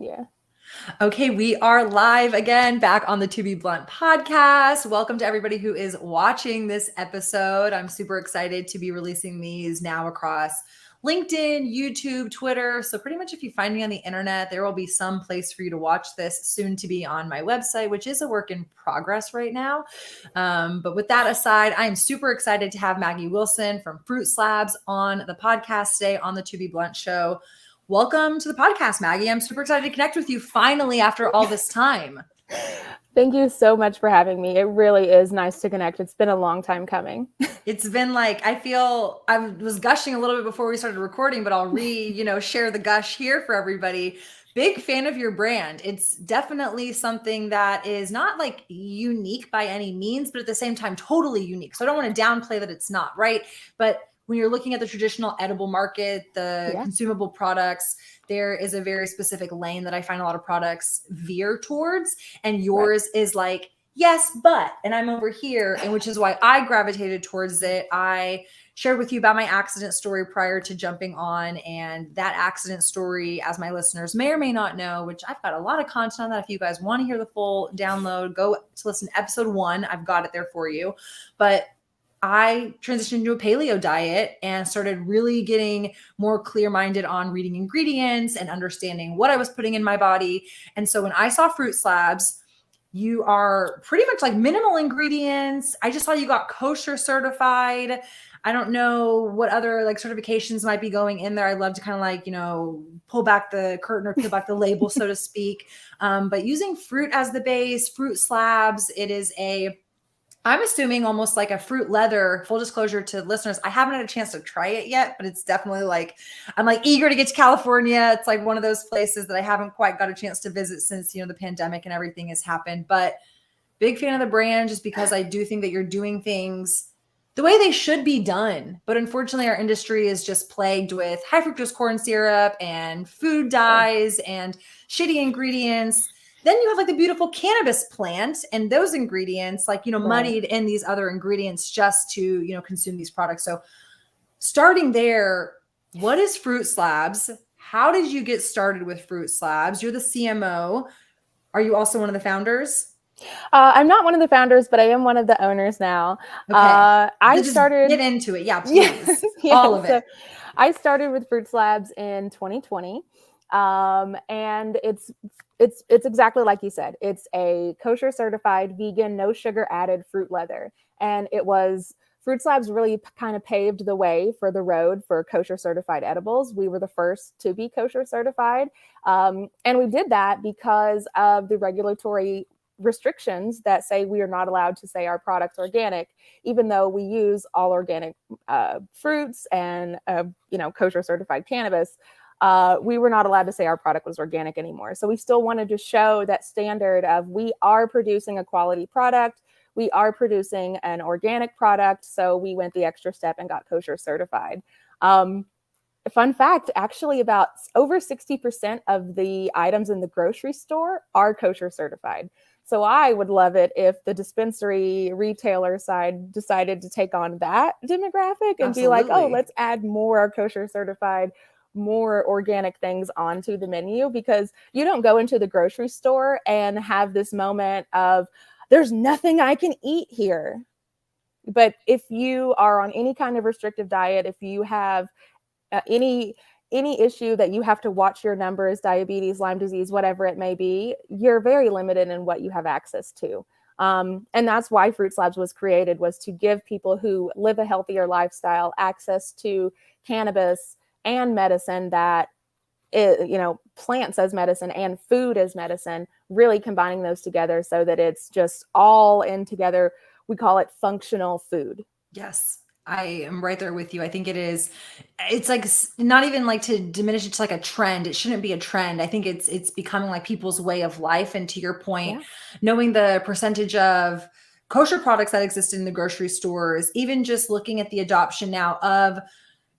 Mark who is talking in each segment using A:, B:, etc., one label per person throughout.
A: Yeah.
B: Okay, we are live again back on the To Be Blunt podcast. Welcome to everybody who is watching this episode. I'm super excited to be releasing these now across LinkedIn, YouTube, Twitter. So pretty much if you find me on the internet, there will be some place for you to watch this, soon to be on my website, which is a work in progress right now. But with that aside, I am super excited to have Maggie Wilson from Fruitslabs on the podcast today on the To Be Blunt show. Welcome to the podcast, Maggie. I'm super excited to connect with you finally after all this time.
A: Thank you so much for having me. It really is nice to connect. It's been a long time coming.
B: It's been like, I was gushing a little bit before we started recording, but I'll share the gush here for everybody. Big fan of your brand. It's definitely something that is not like unique by any means, but at the same time, totally unique. So I don't want to downplay that it's not, right? But when you're looking at the traditional edible market, the consumable products, there is a very specific lane that I find a lot of products veer towards. And yours is like, yes, but, and I'm over here, and which is why I gravitated towards it. I shared with you about my accident story prior to jumping on, and that accident story, as my listeners may or may not know, which I've got a lot of content on that. If you guys want to hear the full download, go to listen to episode 1. I've got it there for you. But I transitioned into a paleo diet and started really getting more clear-minded on reading ingredients and understanding what I was putting in my body. And so when I saw Fruitslabs, you are pretty much like minimal ingredients. I just saw you got kosher certified. I don't know what other like certifications might be going in there. I'd love to kind of like, pull back the curtain or peel back the label, so to speak. But using fruit as the base, Fruitslabs, it is I'm assuming almost like a fruit leather. Full disclosure to listeners, I haven't had a chance to try it yet, but it's definitely like, I'm like eager to get to California. It's like one of those places that I haven't quite got a chance to visit since, the pandemic and everything has happened. But big fan of the brand just because I do think that you're doing things the way they should be done. But unfortunately, our industry is just plagued with high fructose corn syrup and food dyes and shitty ingredients. Then you have like the beautiful cannabis plant and those ingredients, like, muddied in these other ingredients just to, consume these products. So starting there, what is Fruitslabs? How did you get started with Fruitslabs? You're the CMO. Are you also one of the founders?
A: I'm not one of the founders, but I am one of the owners now.
B: Okay.
A: I started
B: get into it. Yeah, please. All of it.
A: I started with Fruitslabs in 2020. And it's exactly like you said. It's a kosher certified vegan, no sugar added fruit leather. And Fruitslabs really kind of paved the way for the road for kosher certified edibles. We were the first to be kosher certified. And we did that because of the regulatory restrictions that say we are not allowed to say our product's organic, even though we use all organic fruits and, kosher certified cannabis. We were not allowed to say our product was organic anymore. So we still wanted to show that standard of we are producing a quality product. We are producing an organic product. So we went the extra step and got kosher certified. Fun fact, actually about over 60% of the items in the grocery store are kosher certified. So I would love it if the dispensary retailer side decided to take on that demographic and be like, oh, let's add more kosher certified, more organic things onto the menu, because you don't go into the grocery store and have this moment of there's nothing I can eat here. But if you are on any kind of restrictive diet, if you have any issue that you have to watch your numbers, diabetes, Lyme disease, whatever it may be, you're very limited in what you have access to. And that's why Fruitslabs was created, was to give people who live a healthier lifestyle access to cannabis and medicine that plants as medicine and food as medicine, really combining those together so that it's just all in together. We call it functional food.
B: Yes. I am right there with you. I think it's like not even like to diminish it to like a trend. It shouldn't be a trend. I think it's becoming like people's way of life. And to your point, knowing the percentage of kosher products that exist in the grocery stores, even just looking at the adoption now of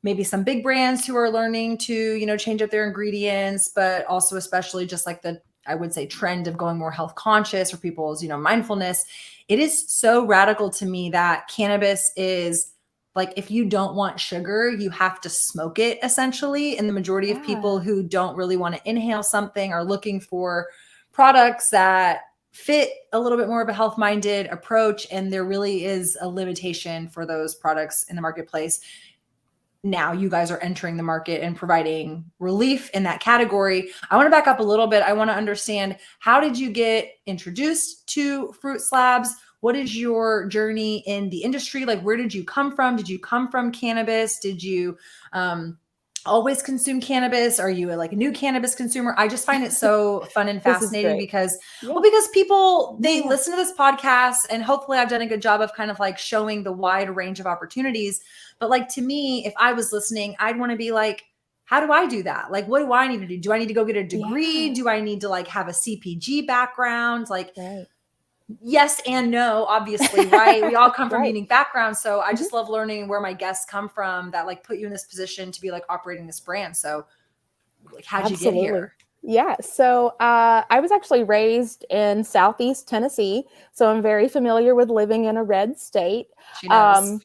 B: maybe some big brands who are learning to, change up their ingredients, but also especially just like I would say trend of going more health conscious for people's, mindfulness. It is so radical to me that cannabis is like if you don't want sugar, you have to smoke it essentially. And the majority of people who don't really want to inhale something are looking for products that fit a little bit more of a health-minded approach. And there really is a limitation for those products in the marketplace. Now you guys are entering the market and providing relief in that category. I want to back up a little bit. I want to understand, how did you get introduced to Fruitslabs? What is your journey in the industry? Like, where did you come from? Did you come from cannabis? Did you always consume cannabis? Are you a new cannabis consumer? I just find it so fun and fascinating because, because people, they listen to this podcast, and hopefully I've done a good job of kind of like showing the wide range of opportunities. But like, to me, if I was listening, I'd want to be like, how do I do that? Like, what do I need to do? Do I need to go get a degree? Do I need to like have a CPG background? Like, yes and no, obviously, right? We all come from unique backgrounds. So I just love learning where my guests come from that like put you in this position to be like operating this brand. So like, how'd you get here?
A: Yeah. So I was actually raised in Southeast Tennessee. So I'm very familiar with living in a red state.
B: She knows.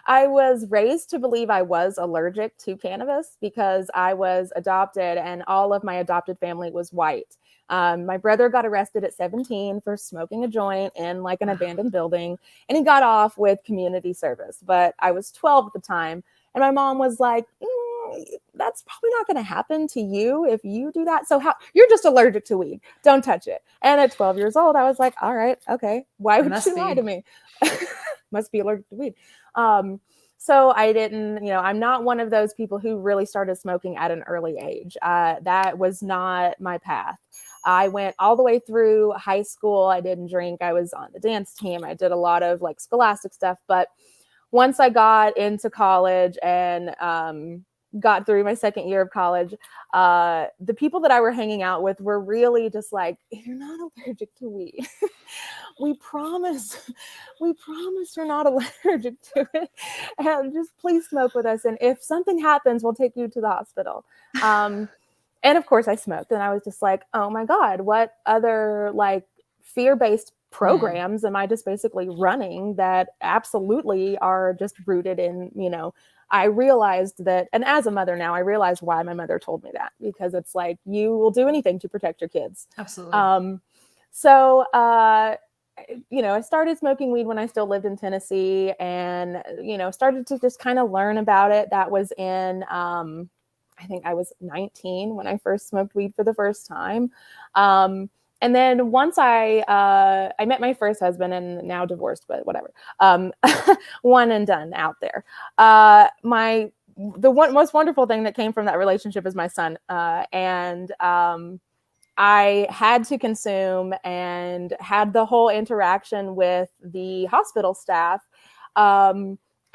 A: I was raised to believe I was allergic to cannabis because I was adopted and all of my adopted family was white. My brother got arrested at 17 for smoking a joint in like an abandoned building, and he got off with community service. But I was 12 at the time, and my mom was like, that's probably not going to happen to you if you do that. So you're just allergic to weed. Don't touch it. And at 12 years old, I was like, all right, okay. Why would she lie to me? Must be allergic to weed. So I didn't, I'm not one of those people who really started smoking at an early age. That was not my path. I went all the way through high school. I didn't drink. I was on the dance team. I did a lot of like scholastic stuff. But once I got into college and got through my second year of college, the people that I were hanging out with were really just like, you're not allergic to weed. we promise you're not allergic to it. And just please smoke with us. And if something happens, we'll take you to the hospital. And of course I smoked, and I was just like, oh my God, what other like fear-based programs am I just basically running that absolutely are just rooted in, I realized that, and as a mother now, I realized why my mother told me that, because it's like, you will do anything to protect your kids.
B: Absolutely.
A: So, I started smoking weed when I still lived in Tennessee, and, started to just kind of learn about it. That was in, I think I was 19 when I first smoked weed for the first time. And then once I met my first husband, and now divorced, but whatever. One and done out there. The most wonderful thing that came from that relationship is my son. And I had to consume and had the whole interaction with the hospital staff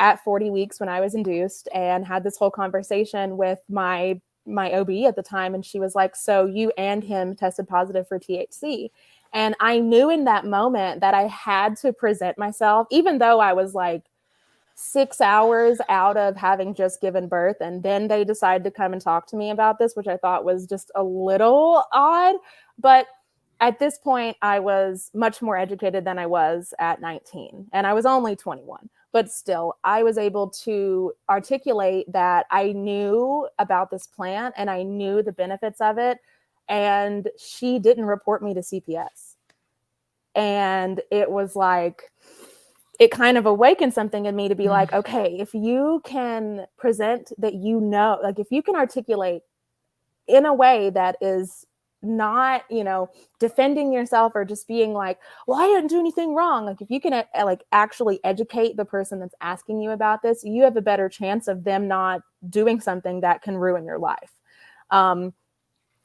A: at 40 weeks when I was induced, and had this whole conversation with my OB at the time. And she was like, so you and him tested positive for THC. And I knew in that moment that I had to present myself, even though I was like 6 hours out of having just given birth. And then they decided to come and talk to me about this, which I thought was just a little odd. But at this point, I was much more educated than I was at 19, and I was only 21. But still, I was able to articulate that I knew about this plant and I knew the benefits of it. And she didn't report me to CPS. And it was like, it kind of awakened something in me to be like, okay, if you can present that, like if you can articulate in a way that is not, defending yourself or just being like, well, I didn't do anything wrong. Like if you can actually educate the person that's asking you about this, you have a better chance of them not doing something that can ruin your life.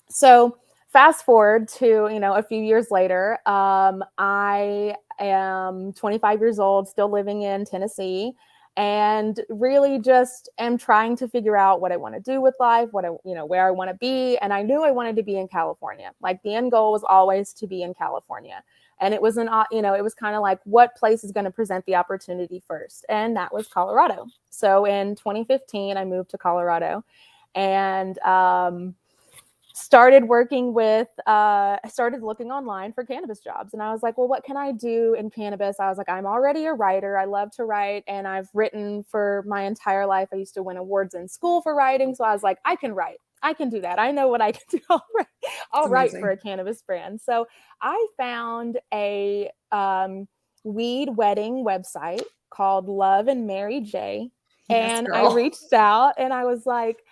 A: So fast forward to, a few years later, I am 25 years old, still living in Tennessee, and really just am trying to figure out what I want to do with life, where I want to be. And I knew I wanted to be in California. Like the end goal was always to be in California. And it was it was kind of like, what place is going to present the opportunity first? And that was Colorado. So in 2015, I moved to Colorado, and started working with, I started looking online for cannabis jobs. And I was like, well, what can I do in cannabis? I was like, I'm already a writer. I love to write. And I've written for my entire life. I used to win awards in school for writing. So I was like, I can write. I can do that. I know what I can do. I'll write for a cannabis brand. So I found a weed wedding website called Love and Mary J.
B: Yes,
A: And I
B: girl.
A: reached out and I was like,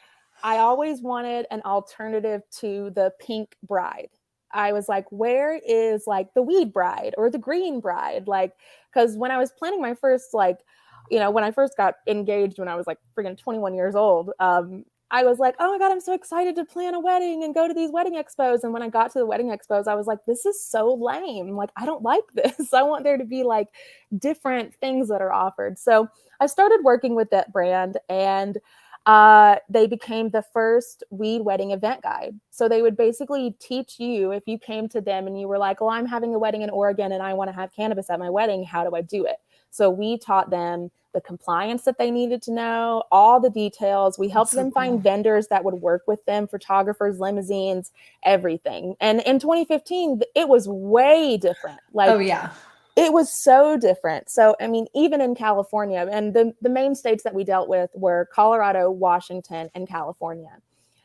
A: I always wanted an alternative to the pink bride. I was like, where is like the weed bride or the green bride? Like, because when I was planning my first, like, when I first got engaged when I was like freaking 21 years old, I was like, oh my God, I'm so excited to plan a wedding and go to these wedding expos. And when I got to the wedding expos, I was like, this is so lame. Like, I don't like this. I want there to be like different things that are offered. So I started working with that brand, and they became the first weed wedding event guide. So they would basically teach you, if you came to them and you were like, oh, I'm having a wedding in Oregon and I want to have cannabis at my wedding, how do I do it? So we taught them the compliance that they needed to know, all the details. We helped them find vendors that would work with them, photographers, limousines, everything. And in 2015, it was way different. Like,
B: oh yeah.
A: It was so different. So, I mean, even in California, and the main states that we dealt with were Colorado, Washington, and California.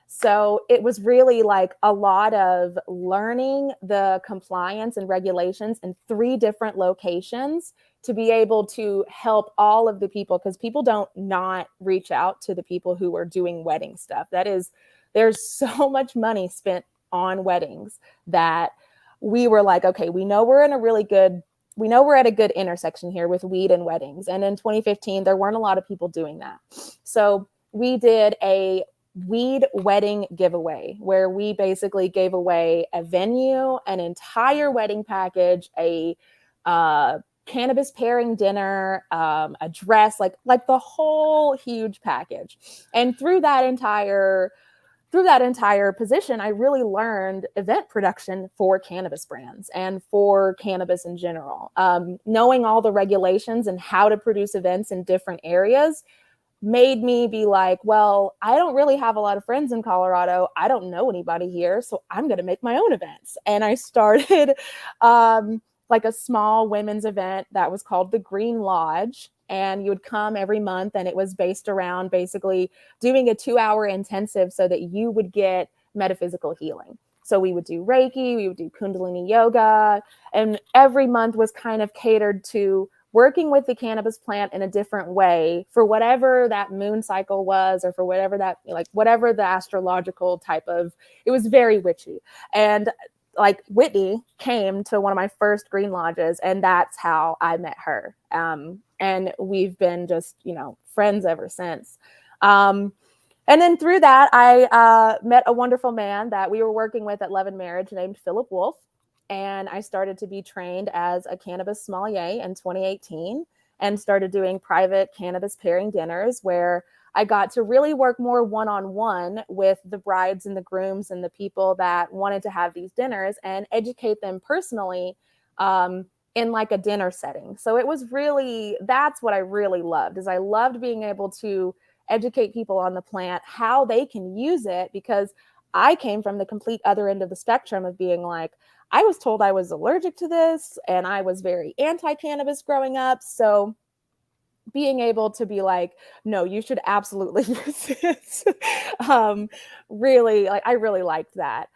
A: So it was really like a lot of learning the compliance and regulations in 3 different locations to be able to help all of the people, because people don't not reach out to the people who are doing wedding stuff. There's so much money spent on weddings that we were like, okay, we know we're at a good intersection here with weed and weddings. And in 2015, there weren't a lot of people doing that. So we did a weed wedding giveaway where we basically gave away a venue, an entire wedding package, a cannabis pairing dinner, a dress, like the whole huge package. And through that entire position, I really learned event production for cannabis brands and for cannabis in general. Knowing all the regulations and how to produce events in different areas made me be like, well, I don't really have a lot of friends in Colorado. I don't know anybody here, so I'm going to make my own events. And I started like a small women's event that was called the Green Lodge. And you would come every month, and it was based around basically doing a 2-hour intensive so that you would get metaphysical healing. So we would do Reiki, we would do Kundalini yoga, and every month was kind of catered to working with the cannabis plant in a different way for whatever that moon cycle was, or for whatever the astrological type of, it was very witchy. And like Whitney came to one of my first Green Lodges, and that's how I met her. And we've been just, friends ever since. And then through that, I met a wonderful man that we were working with at Love and Marriage named Philip Wolf. And I started to be trained as a cannabis sommelier in 2018 and started doing private cannabis pairing dinners where I got to really work more one-on-one with the brides and the grooms and the people that wanted to have these dinners and educate them personally in like a dinner setting. So it was really, that's what I really loved, is I loved being able to educate people on the plant, how they can use it, because I came from the complete other end of the spectrum of being like, I was told I was allergic to this and I was very anti-cannabis growing up. So being able to be like, no, you should absolutely use this. Really, like, I really liked that.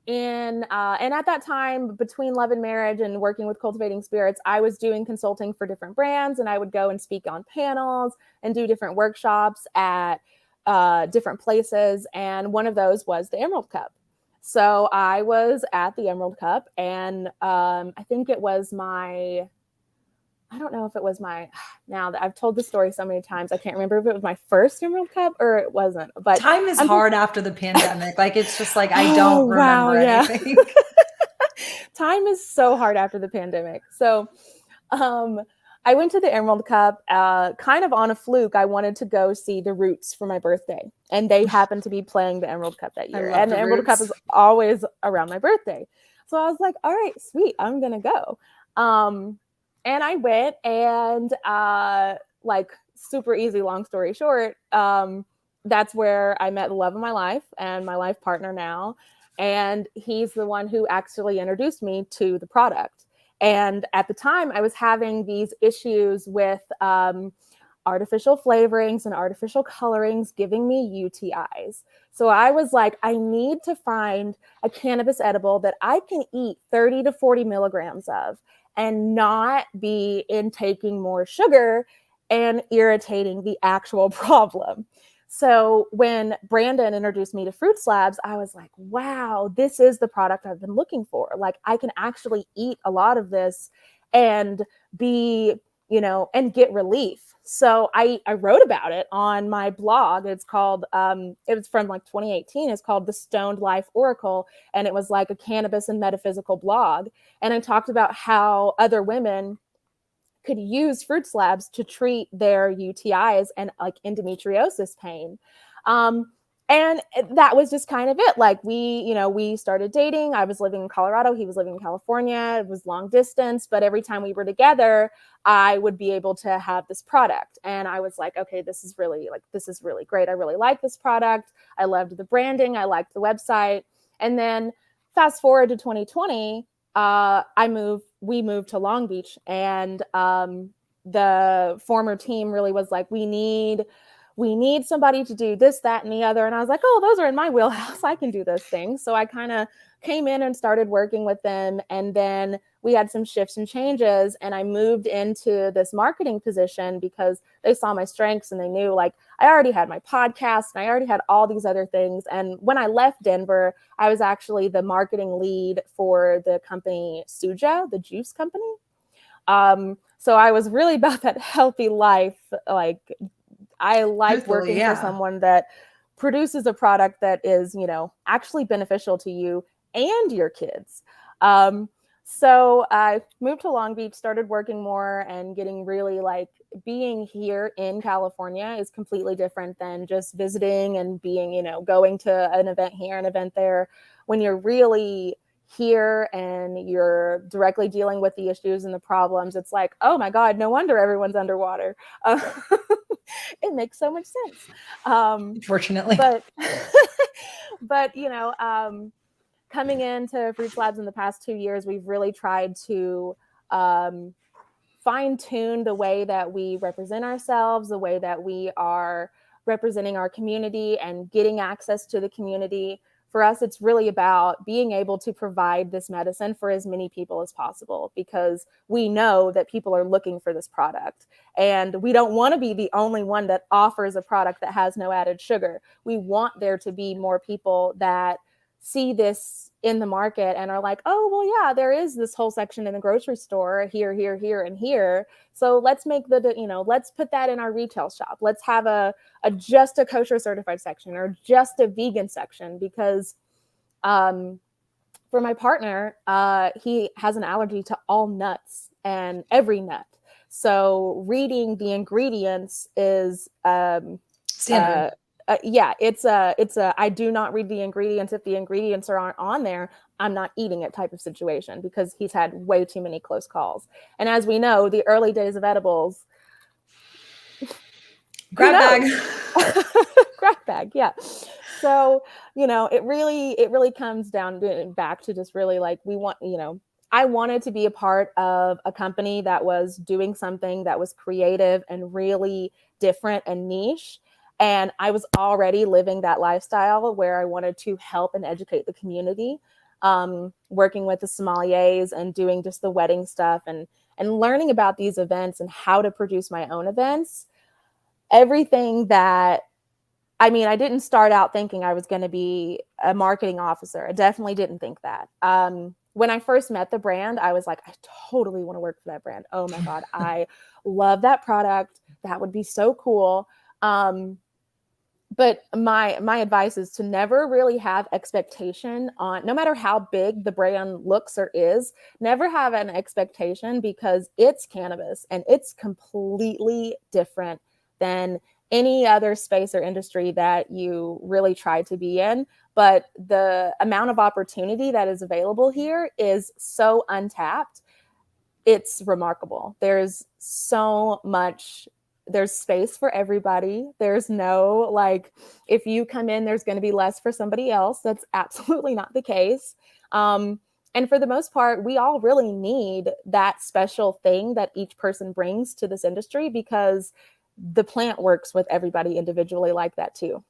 A: And at that time, between Love and Marriage and working with Cultivating Spirits, I was doing consulting for different brands, and I would go and speak on panels and do different workshops at different places. And one of those was the Emerald Cup. So I was at the Emerald Cup, and I think it was my, I don't know if it was my, now that I've told the story so many times, I can't remember if it was my first Emerald Cup or it wasn't. But
B: time is hard after the pandemic. Like, it's just like, I don't remember anything.
A: Time is so hard after the pandemic. So I went to the Emerald Cup kind of on a fluke. I wanted to go see the Roots for my birthday, and they happened to be playing the Emerald Cup that year. And the Emerald Cup is always around my birthday. So I was like, all right, sweet, I'm going to go. And I went, and like, super easy, long story short, that's where I met the love of my life and my life partner now. And he's the one who actually introduced me to the product. And at the time, I was having these issues with artificial flavorings and artificial colorings giving me UTIs. So I was like, I need to find a cannabis edible that I can eat 30 to 40 milligrams of and not be intaking more sugar and irritating the actual problem. So when Brandon introduced me to Fruitslabs, I was like, wow, this is the product I've been looking for. Like, I can actually eat a lot of this and be, and get relief. So I wrote about it on my blog. It's called, it was from like 2018. It's called The Stoned Life Oracle. And it was like a cannabis and metaphysical blog. And I talked about how other women could use Fruitslabs to treat their UTIs and like endometriosis pain. And that was just kind of it. Like we started dating. I was living in Colorado. He was living in California. It was long distance, but every time we were together, I would be able to have this product. And I was like, okay, this is really great. I really like this product. I loved the branding. I liked the website. And then fast forward to 2020, we moved to Long Beach, and the former team really was like, we need somebody to do this, that, and the other. And I was like, oh, those are in my wheelhouse. I can do those things. So I kind of came in and started working with them. And then we had some shifts and changes, and I moved into this marketing position because they saw my strengths and they knew like I already had my podcast and I already had all these other things. And when I left Denver, I was actually the marketing lead for the company Suja, the juice company. So I was really about that healthy life. Like, I like working for someone that produces a product that is, actually beneficial to you and your kids. So I moved to Long Beach, started working more and getting really like being here in California is completely different than just visiting and being, going to an event here, an event there. When you're really here and you're directly dealing with the issues and the problems, it's like, oh my God, no wonder everyone's underwater. It makes so much sense.
B: Fortunately.
A: But coming into Fruitslabs in the past 2 years, we've really tried to fine tune the way that we represent ourselves, the way that we are representing our community and getting access to the community. For us, it's really about being able to provide this medicine for as many people as possible, because we know that people are looking for this product. And we don't want to be the only one that offers a product that has no added sugar. We want there to be more people that see this in the market and are like, oh, well, yeah, there is this whole section in the grocery store here, and here. So let's make let's put that in our retail shop. Let's have a just a kosher certified section or just a vegan section, because for my partner, he has an allergy to all nuts and every nut. So reading the ingredients is
B: standard.
A: It's a I do not read the ingredients. If the ingredients aren't on there, I'm not eating it type of situation, because he's had way too many close calls. And as we know, the early days of edibles,
B: grab bag.
A: Grab bag, yeah. So, it really comes down back to just really like, I wanted to be a part of a company that was doing something that was creative and really different and niche. And I was already living that lifestyle where I wanted to help and educate the community, working with the sommeliers and doing just the wedding stuff and learning about these events and how to produce my own events. Everything that, I didn't start out thinking I was going to be a marketing officer. I definitely didn't think that. When I first met the brand, I was like, I totally want to work for that brand. Oh my God, I love that product. That would be so cool. But my advice is to never really have expectation on, no matter how big the brand looks or is, never have an expectation, because it's cannabis and it's completely different than any other space or industry that you really try to be in. But the amount of opportunity that is available here is so untapped. It's remarkable. There's so much there's space for everybody. There's no like, if you come in, there's going to be less for somebody else. That's absolutely not the case. And for the most part, we all really need that special thing that each person brings to this industry, because the plant works with everybody individually like that too.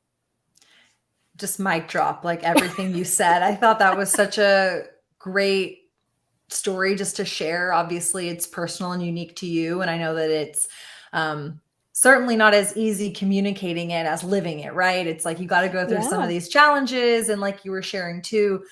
B: Just mic drop, like everything you said. I thought that was such a great story just to share. Obviously, it's personal and unique to you. And I know that it's certainly not as easy communicating it as living it, right? It's like you got to go through some of these challenges. And like you were sharing too,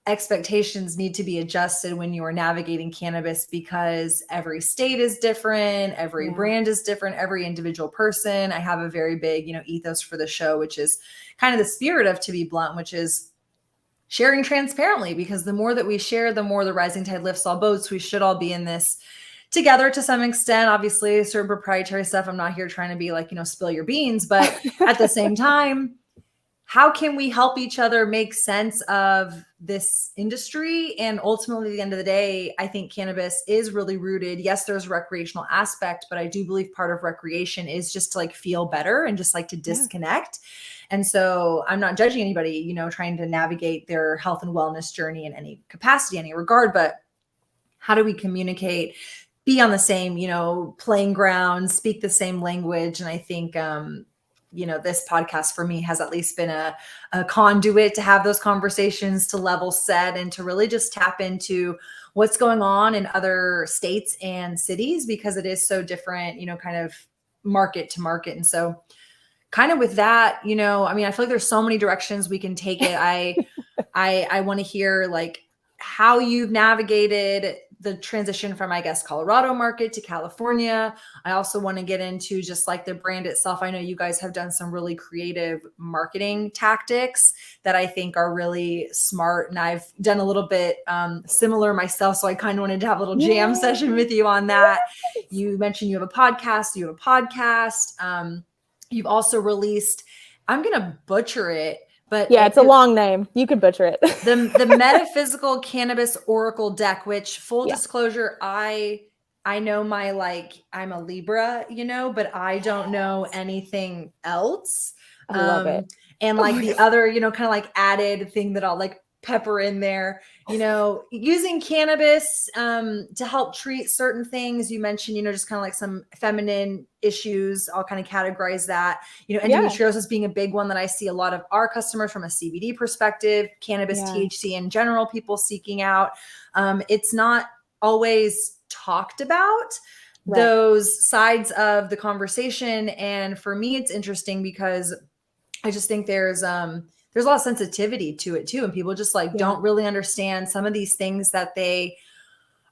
B: expectations need to be adjusted when you are navigating cannabis, because every state is different, every brand is different, every individual person. I have a very big, ethos for the show, which is kind of the spirit of To Be Blunt, which is sharing transparently, because the more that we share, the more the rising tide lifts all boats. We should all be in this together to some extent. Obviously, certain proprietary stuff, I'm not here trying to be like, spill your beans, but at the same time, how can we help each other make sense of this industry? And ultimately, at the end of the day, I think cannabis is really rooted. Yes, there's a recreational aspect, but I do believe part of recreation is just to like feel better and just like to disconnect. And so I'm not judging anybody, trying to navigate their health and wellness journey in any capacity, any regard, but how do we communicate, be on the same, playing ground, speak the same language? And I think, this podcast for me has at least been a conduit to have those conversations, to level set, and to really just tap into what's going on in other states and cities, because it is so different, kind of market to market. And so kind of with that, I feel like there's so many directions we can take it. I want to hear like how you've navigated the transition from, I guess, Colorado market to California. I also want to get into just like the brand itself. I know you guys have done some really creative marketing tactics that I think are really smart. And I've done a little bit similar myself. So I kind of wanted to have a little jam session with you on that. You mentioned you have a podcast. You've also released, I'm going to butcher it, but
A: it's a long name. You could butcher it.
B: the Metaphysical Cannabis Oracle deck, which full disclosure, I know I'm a Libra, but I don't know anything else.
A: I love it.
B: And like the other, kind of like added thing that I'll like pepper in there, using cannabis to help treat certain things. You mentioned, just kind of like some feminine issues. I'll kind of categorize that, endometriosis being a big one that I see a lot of our customers from a CBD perspective, cannabis, THC in general, people seeking out. It's not always talked about, those sides of the conversation. And for me, it's interesting because I just think there's a lot of sensitivity to it too. And people just like don't really understand some of these things that they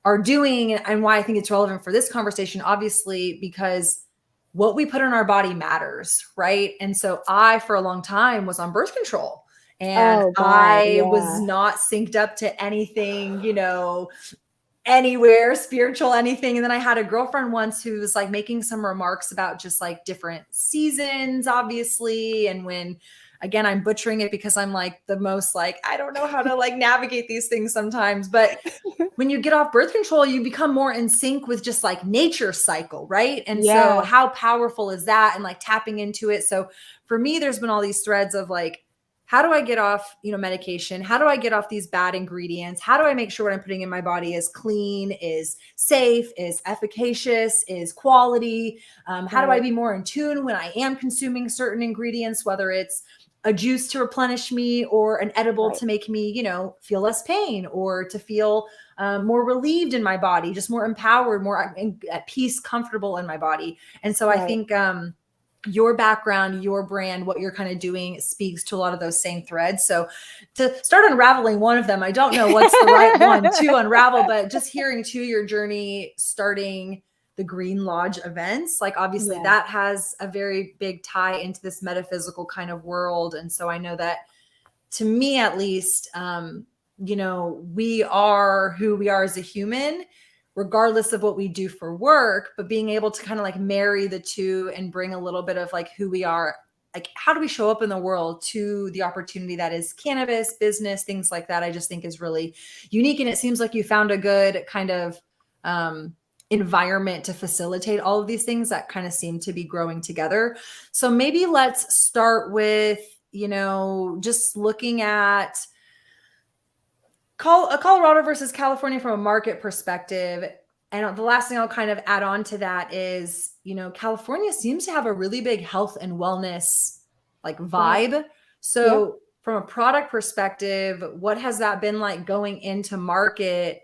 B: are doing, and why I think it's relevant for this conversation, obviously, because what we put in our body matters, right? And so I, for a long time, was on birth control, and I was not synced up to anything, anywhere spiritual, anything. And then I had a girlfriend once who was like making some remarks about just like different seasons, obviously. And when, again, I'm butchering it because I'm like the most like, I don't know how to like navigate these things sometimes. But when you get off birth control, you become more in sync with just like nature's cycle, right? And so how powerful is that? And like tapping into it. So for me, there's been all these threads of like, how do I get off, medication? How do I get off these bad ingredients? How do I make sure what I'm putting in my body is clean, is safe, is efficacious, is quality? How do I be more in tune when I am consuming certain ingredients, whether it's a juice to replenish me or an edible to make me, feel less pain, or to feel more relieved in my body, just more empowered, more at peace, comfortable in my body. And so I think your background, your brand, what you're kind of doing speaks to a lot of those same threads. So to start unraveling one of them, I don't know what's the right one to unravel, but just hearing to your journey, starting the Green Lodge events, like obviously that has a very big tie into this metaphysical kind of world. And so I know that, to me at least, we are who we are as a human, regardless of what we do for work, but being able to kind of like marry the two and bring a little bit of like who we are, like how do we show up in the world, to the opportunity that is cannabis, business, things like that, I just think is really unique. And it seems like you found a good kind of environment to facilitate all of these things that kind of seem to be growing together. So maybe let's start with, just looking at Colorado versus California from a market perspective. And the last thing I'll kind of add on to that is, California seems to have a really big health and wellness like
A: Right.
B: vibe.
A: Yeah.
B: So from a product perspective, what has that been like going into market,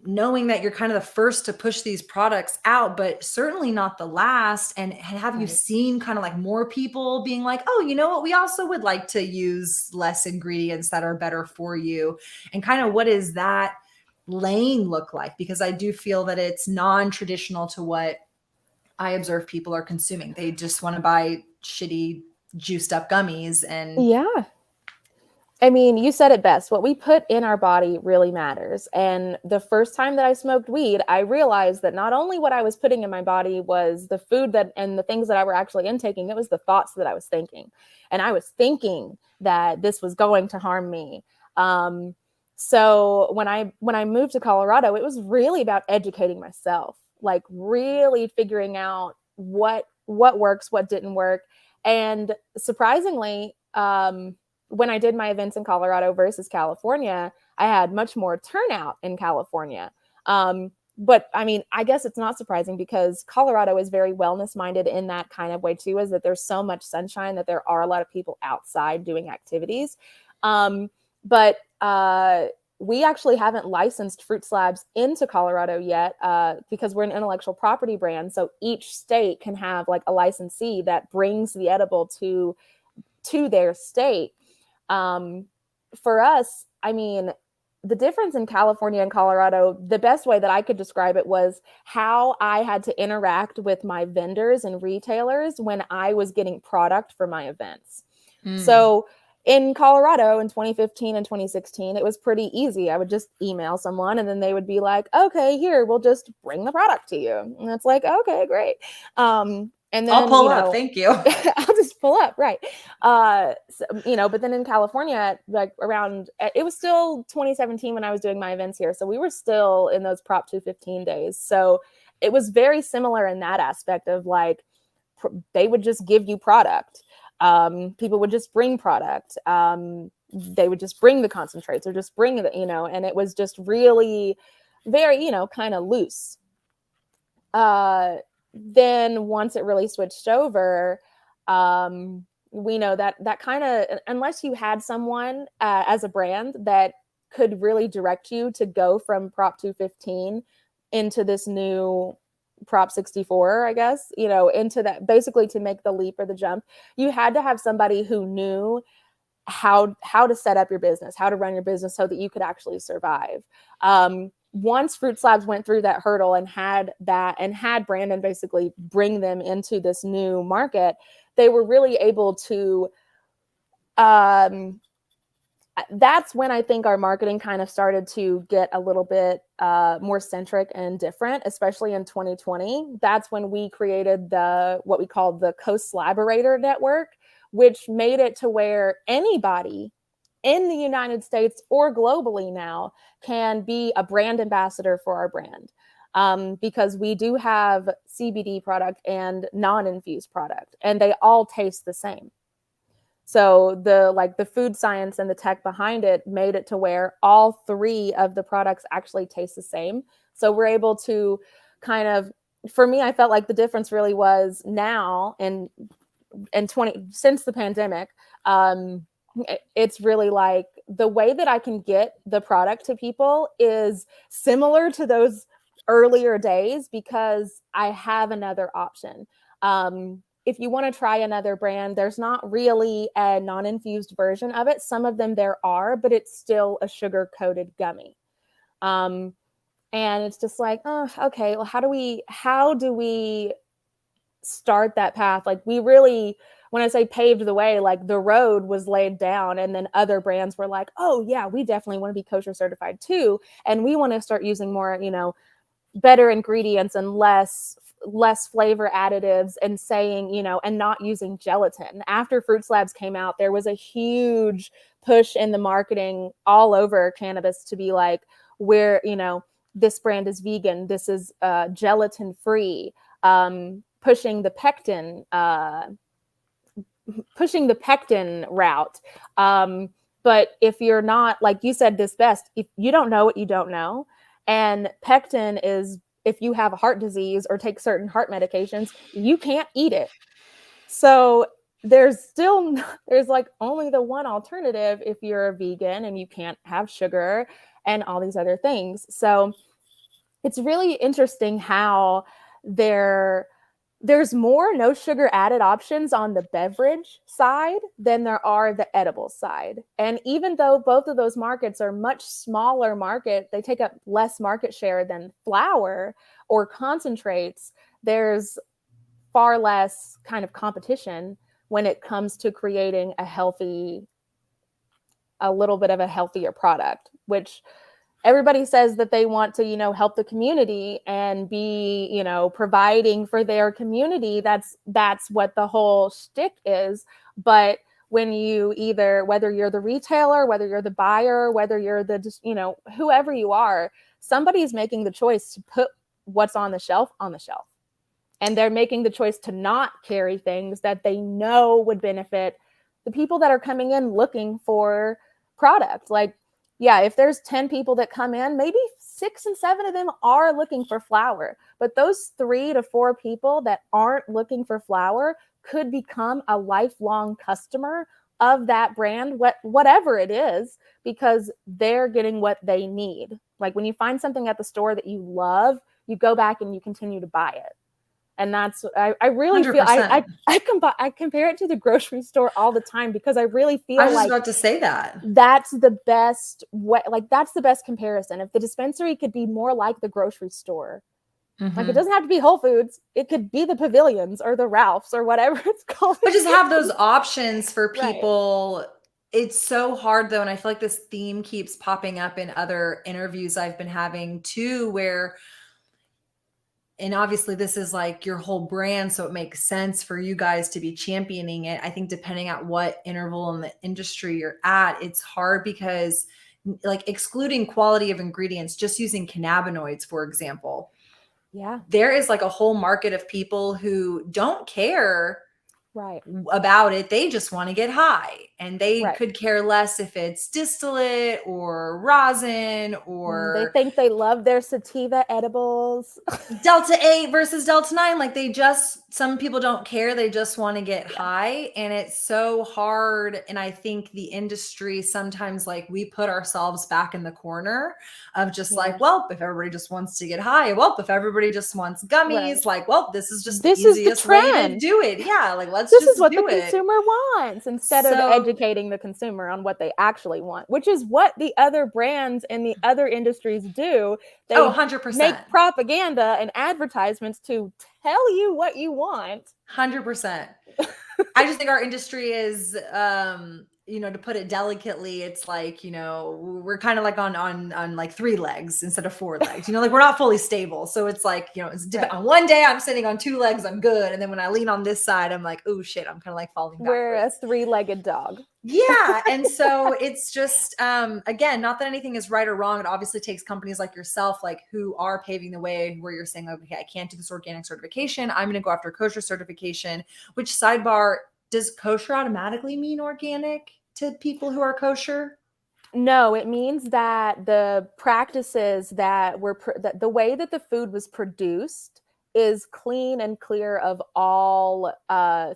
B: knowing that you're kind of the first to push these products out, but certainly not the last? And have you
A: Right.
B: seen kind of like more people being like, oh, you know what, we also would like to use less ingredients that are better for you? And kind of what does that lane look like? Because I do feel that it's non-traditional to what I observe people are consuming. They just want to buy shitty juiced up gummies. And
A: Yeah. I mean, you said it best. What we put in our body really matters. And the first time that I smoked weed, I realized that not only what I was putting in my body was the food that and the things that I were actually intaking, it was the thoughts that I was thinking. And I was thinking that this was going to harm me. Um, so when I moved to Colorado, it was really about educating myself, like really figuring out what works, what didn't work. And surprisingly, when I did my events in Colorado versus California, I had much more turnout in California. But I mean, I guess it's not surprising because Colorado is very wellness minded in that kind of way too, is that there's so much sunshine that there are a lot of people outside doing activities. But we actually haven't licensed Fruitslabs into Colorado yet because we're an intellectual property brand. So each state can have like a licensee that brings the edible to their state. For us, I mean, the difference in California and Colorado, the best way that I could describe it was how I had to interact with my vendors and retailers when I was getting product for my events. So in Colorado in 2015 and 2016, it was pretty easy. I would just email someone and then they would be like, okay, here, we'll just bring the product to you. And it's like, okay, great. And
B: I'll
A: then,
B: pull up. Thank you.
A: I'll just pull up. Right. But then in California, like around, it was still 2017 when I was doing my events here. So we were still in those Prop 215 days. So it was very similar in that aspect of like, they would just give you product. People would just bring product. They would just bring the concentrates or just bring the, and it was just really very, kind of loose. Then once it really switched over, we know that kind of, unless you had someone as a brand that could really direct you to go from Prop 215 into this new Prop 64, I guess, into that, basically to make the leap or the jump, you had to have somebody who knew how to set up your business, how to run your business so that you could actually survive. Once Fruitslabs went through that hurdle and had Brandon basically bring them into this new market, they were really able to, that's when I think our marketing kind of started to get a little bit more centric and different, especially in 2020. That's when we created what we called the Co-Slaborator Network, which made it to where anybody in the United States or globally now can be a brand ambassador for our brand. Because we do have CBD product and non-infused product, and they all taste the same. So the food science and the tech behind it made it to where all three of the products actually taste the same. So we're able to kind of, for me, I felt like the difference really was now and since the pandemic, it's really like the way that I can get the product to people is similar to those earlier days because I have another option. If you want to try another brand, there's not really a non-infused version of it. Some of them there are, but it's still a sugar-coated gummy. And it's just like, oh, okay, well, how do we start that path? Like we really, when I say paved the way, like the road was laid down and then other brands were like, oh yeah, we definitely want to be kosher certified too. And we want to start using more, better ingredients and less flavor additives and saying, and not using gelatin. After Fruitslabs came out, there was a huge push in the marketing all over cannabis to be like, we're this brand is vegan, this is gelatin free, pushing the pectin route. But if you're not, like you said this best, if you don't know what you don't know, and pectin is, if you have a heart disease or take certain heart medications, you can't eat it. So there's like only the one alternative if you're a vegan and you can't have sugar and all these other things. So it's really interesting how there's more no sugar added options on the beverage side than there are the edible side. And even though both of those markets are much smaller market, they take up less market share than flour or concentrates, there's far less kind of competition when it comes to creating a little bit of a healthier product, which everybody says that they want to, help the community and be, providing for their community. That's what the whole shtick is. But when whether you're the retailer, whether you're the buyer, whether you're the, whoever you are, somebody's making the choice to put what's on the shelf. And they're making the choice to not carry things that they know would benefit the people that are coming in looking for product. Like, yeah, if there's 10 people that come in, maybe 6 and 7 of them are looking for flour. But those 3 to 4 people that aren't looking for flour could become a lifelong customer of that brand, whatever it is, because they're getting what they need. Like when you find something at the store that you love, you go back and you continue to buy it. And that's, I really 100%. Feel, I compare it to the grocery store all the time, because I really feel
B: I was just about to say that.
A: That's the best way, like that's the best comparison. If the dispensary could be more like the grocery store, like it doesn't have to be Whole Foods, it could be the Pavilions or the Ralphs or whatever it's called.
B: But just have those options for people. Right. It's so hard though. And I feel like this theme keeps popping up in other interviews I've been having too, where, and obviously this is like your whole brand, so it makes sense for you guys to be championing it. I think depending on what interval in the industry you're at, it's hard because like excluding quality of ingredients, just using cannabinoids, for example.
A: Yeah.
B: There is like a whole market of people who don't care
A: right
B: about it. They just want to get high, and they could care less if it's distillate or rosin, or
A: they think they love their sativa edibles.
B: Delta 8 versus Delta 9. Like some people don't care. They just want to get high. And it's so hard. And I think the industry sometimes, like, we put ourselves back in the corner of just like, well, if everybody just wants to get high, well, if everybody just wants gummies, like, well, this is just the easiest way to do it. Yeah. Like, this
A: is what the consumer wants, instead of educating the consumer on what they actually want, which is what the other brands and the other industries do. They
B: 100%.
A: make propaganda and advertisements to tell you what you want.
B: 100%. I just think our industry is, to put it delicately, it's like, we're kind of like on like 3 legs instead of 4 legs, like we're not fully stable. So it's like, it's on one day I'm sitting on 2 legs, I'm good. And then when I lean on this side, I'm like, oh shit, I'm kind of like falling backwards.
A: We're a 3-legged dog.
B: Yeah. And so it's just, again, not that anything is right or wrong. It obviously takes companies like yourself, like who are paving the way, where you're saying, okay, I can't do this organic certification, I'm going to go after kosher certification. Which, sidebar, does kosher automatically mean organic to people who are kosher?
A: No, it means that the practices that the way that the food was produced is clean and clear of all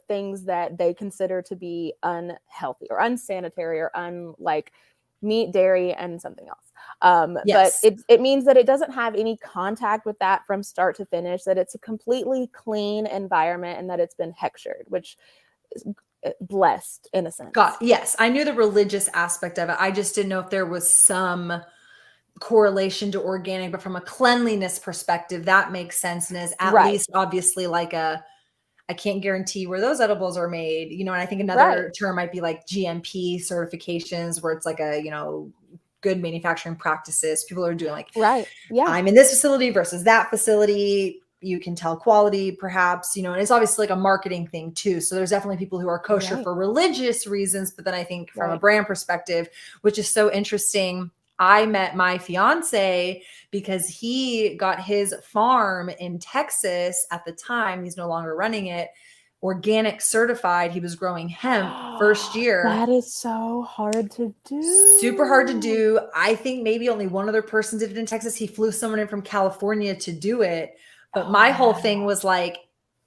A: things that they consider to be unhealthy or unsanitary or unlike meat, dairy, and something else.
B: Yes.
A: But it means that it doesn't have any contact with that from start to finish, that it's a completely clean environment, and that it's been hechshered, which is blessed in a sense.
B: God, yes. I knew the religious aspect of it. I just didn't know if there was some correlation to organic, but from a cleanliness perspective, that makes sense. And is at least obviously like I can't guarantee where those edibles are made, and I think another term might be like GMP certifications, where it's like a, good manufacturing practices. People are doing like, I'm in this facility versus that facility. You can tell quality perhaps, and it's obviously like a marketing thing too. So there's definitely people who are kosher for religious reasons, but then I think from a brand perspective, which is so interesting. I met my fiance because he got his farm in Texas at the time. He's no longer running it. Organic certified. He was growing hemp first year.
A: That is so hard to do.
B: Super hard to do. I think maybe only one other person did it in Texas. He flew someone in from California to do it. But my whole thing was like,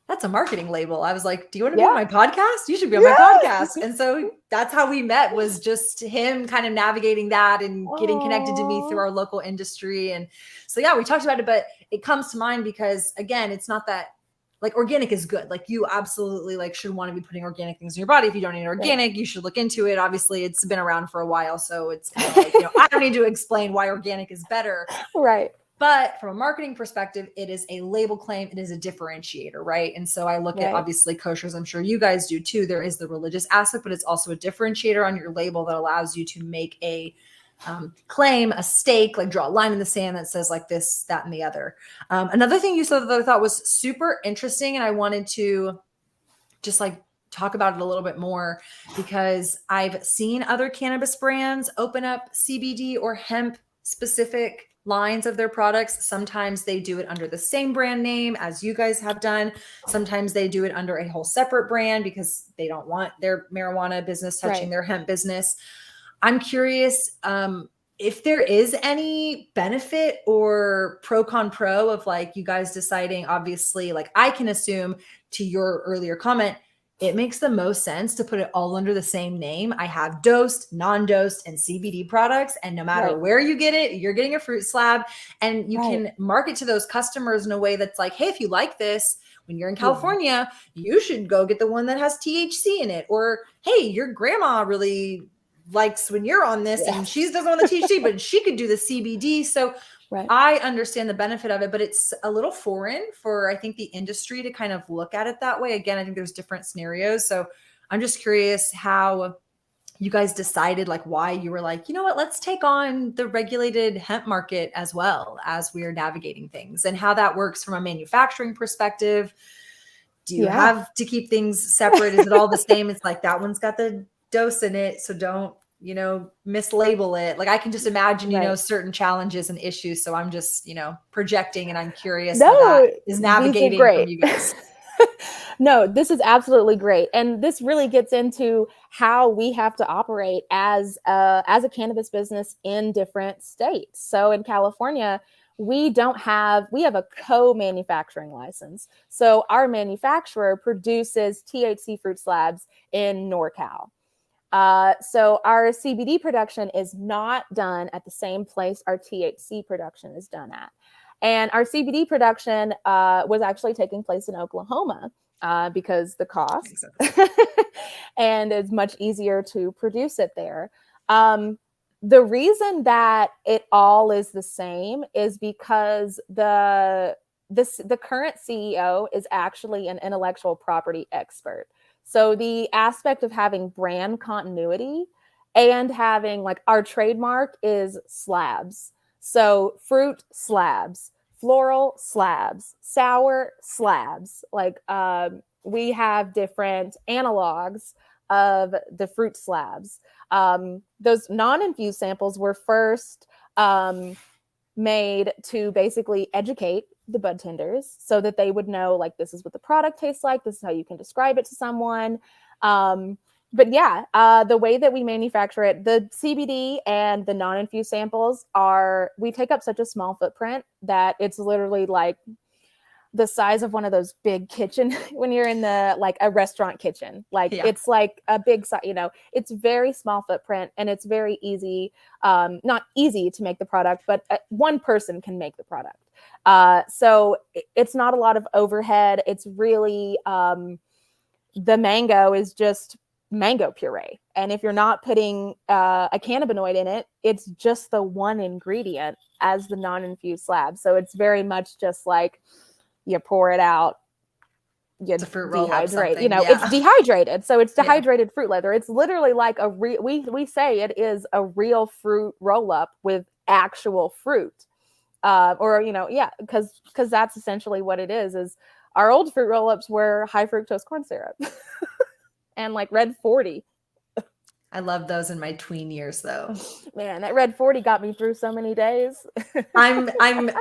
B: that's a marketing label. I was like, do you want to be on my podcast? You should be on my podcast. And so that's how we met, was just him kind of navigating that and getting connected to me through our local industry. And so, yeah, we talked about it, but it comes to mind because, again, it's not that, like, organic is good. Like, you absolutely like should want to be putting organic things in your body. If you don't eat organic, you should look into it. Obviously, it's been around for a while, so it's kind of like, I don't need to explain why organic is better.
A: Right.
B: But from a marketing perspective, it is a label claim. It is a differentiator, right? And so I look at, obviously, koshers. I'm sure you guys do too. There is the religious aspect, but it's also a differentiator on your label that allows you to make a claim, a stake, like draw a line in the sand that says like this, that, and the other. Another thing you said that I thought was super interesting, and I wanted to just like talk about it a little bit more, because I've seen other cannabis brands open up CBD or hemp specific lines of their products. Sometimes they do it under the same brand name as you guys have done. Sometimes they do it under a whole separate brand because they don't want their marijuana business touching their hemp business. I'm curious if there is any benefit or pro of like you guys deciding, obviously, like I can assume to your earlier comment, it makes the most sense to put it all under the same name. I have dosed, non-dosed, and CBD products. And no matter where you get it, you're getting a Fruit Slab. And you can market to those customers in a way that's like, hey, if you like this, when you're in California, you should go get the one that has THC in it. Or, hey, your grandma really likes when you're on this and she doesn't want the THC, but she could do the CBD. So I understand the benefit of it, but it's a little foreign for, I think, the industry to kind of look at it that way. Again, I think there's different scenarios. So I'm just curious how you guys decided, like why you were like, you know what, let's take on the regulated hemp market as well as we're navigating things, and how that works from a manufacturing perspective. Do you have to keep things separate? Is it all the same? It's like that one's got the dose in it, so don't, mislabel it. Like I can just imagine, certain challenges and issues. So I'm just, projecting, and I'm curious how that is navigating from you guys.
A: No, this is absolutely great. And this really gets into how we have to operate as a cannabis business in different states. So in California, we have a co-manufacturing license. So our manufacturer produces THC Fruit Slabs in NorCal. So our CBD production is not done at the same place our THC production is done at. And our CBD production was actually taking place in Oklahoma because the cost and it's much easier to produce it there. The reason that it all is the same is because the current CEO is actually an intellectual property expert. So the aspect of having brand continuity and having, like, our trademark is slabs. So fruit slabs, floral slabs, sour slabs. Like we have different analogs of the fruit slabs. Those non-infused samples were first made to basically educate the bud tenders so that they would know, like, this is what the product tastes like. This is how you can describe it to someone. But yeah, the way that we manufacture it, the CBD and the non-infused samples we take up such a small footprint that it's literally like the size of one of those big kitchen when you're in a restaurant kitchen. Like it's like a big size, it's very small footprint, and it's very easy, not easy to make the product, but one person can make the product. So it's not a lot of overhead. It's really, the mango is just mango puree. And if you're not putting a cannabinoid in it, it's just the one ingredient as the non-infused slab. So it's very much just like, you pour it out, you dehydrate, it's dehydrated. So it's dehydrated fruit leather. It's literally like we say it is a real fruit roll up with actual fruit. Because that's essentially what it is our old fruit roll-ups were high fructose corn syrup and like Red 40.
B: I love those in my tween years though.
A: Man, that red 40 got me through so many days.
B: I'm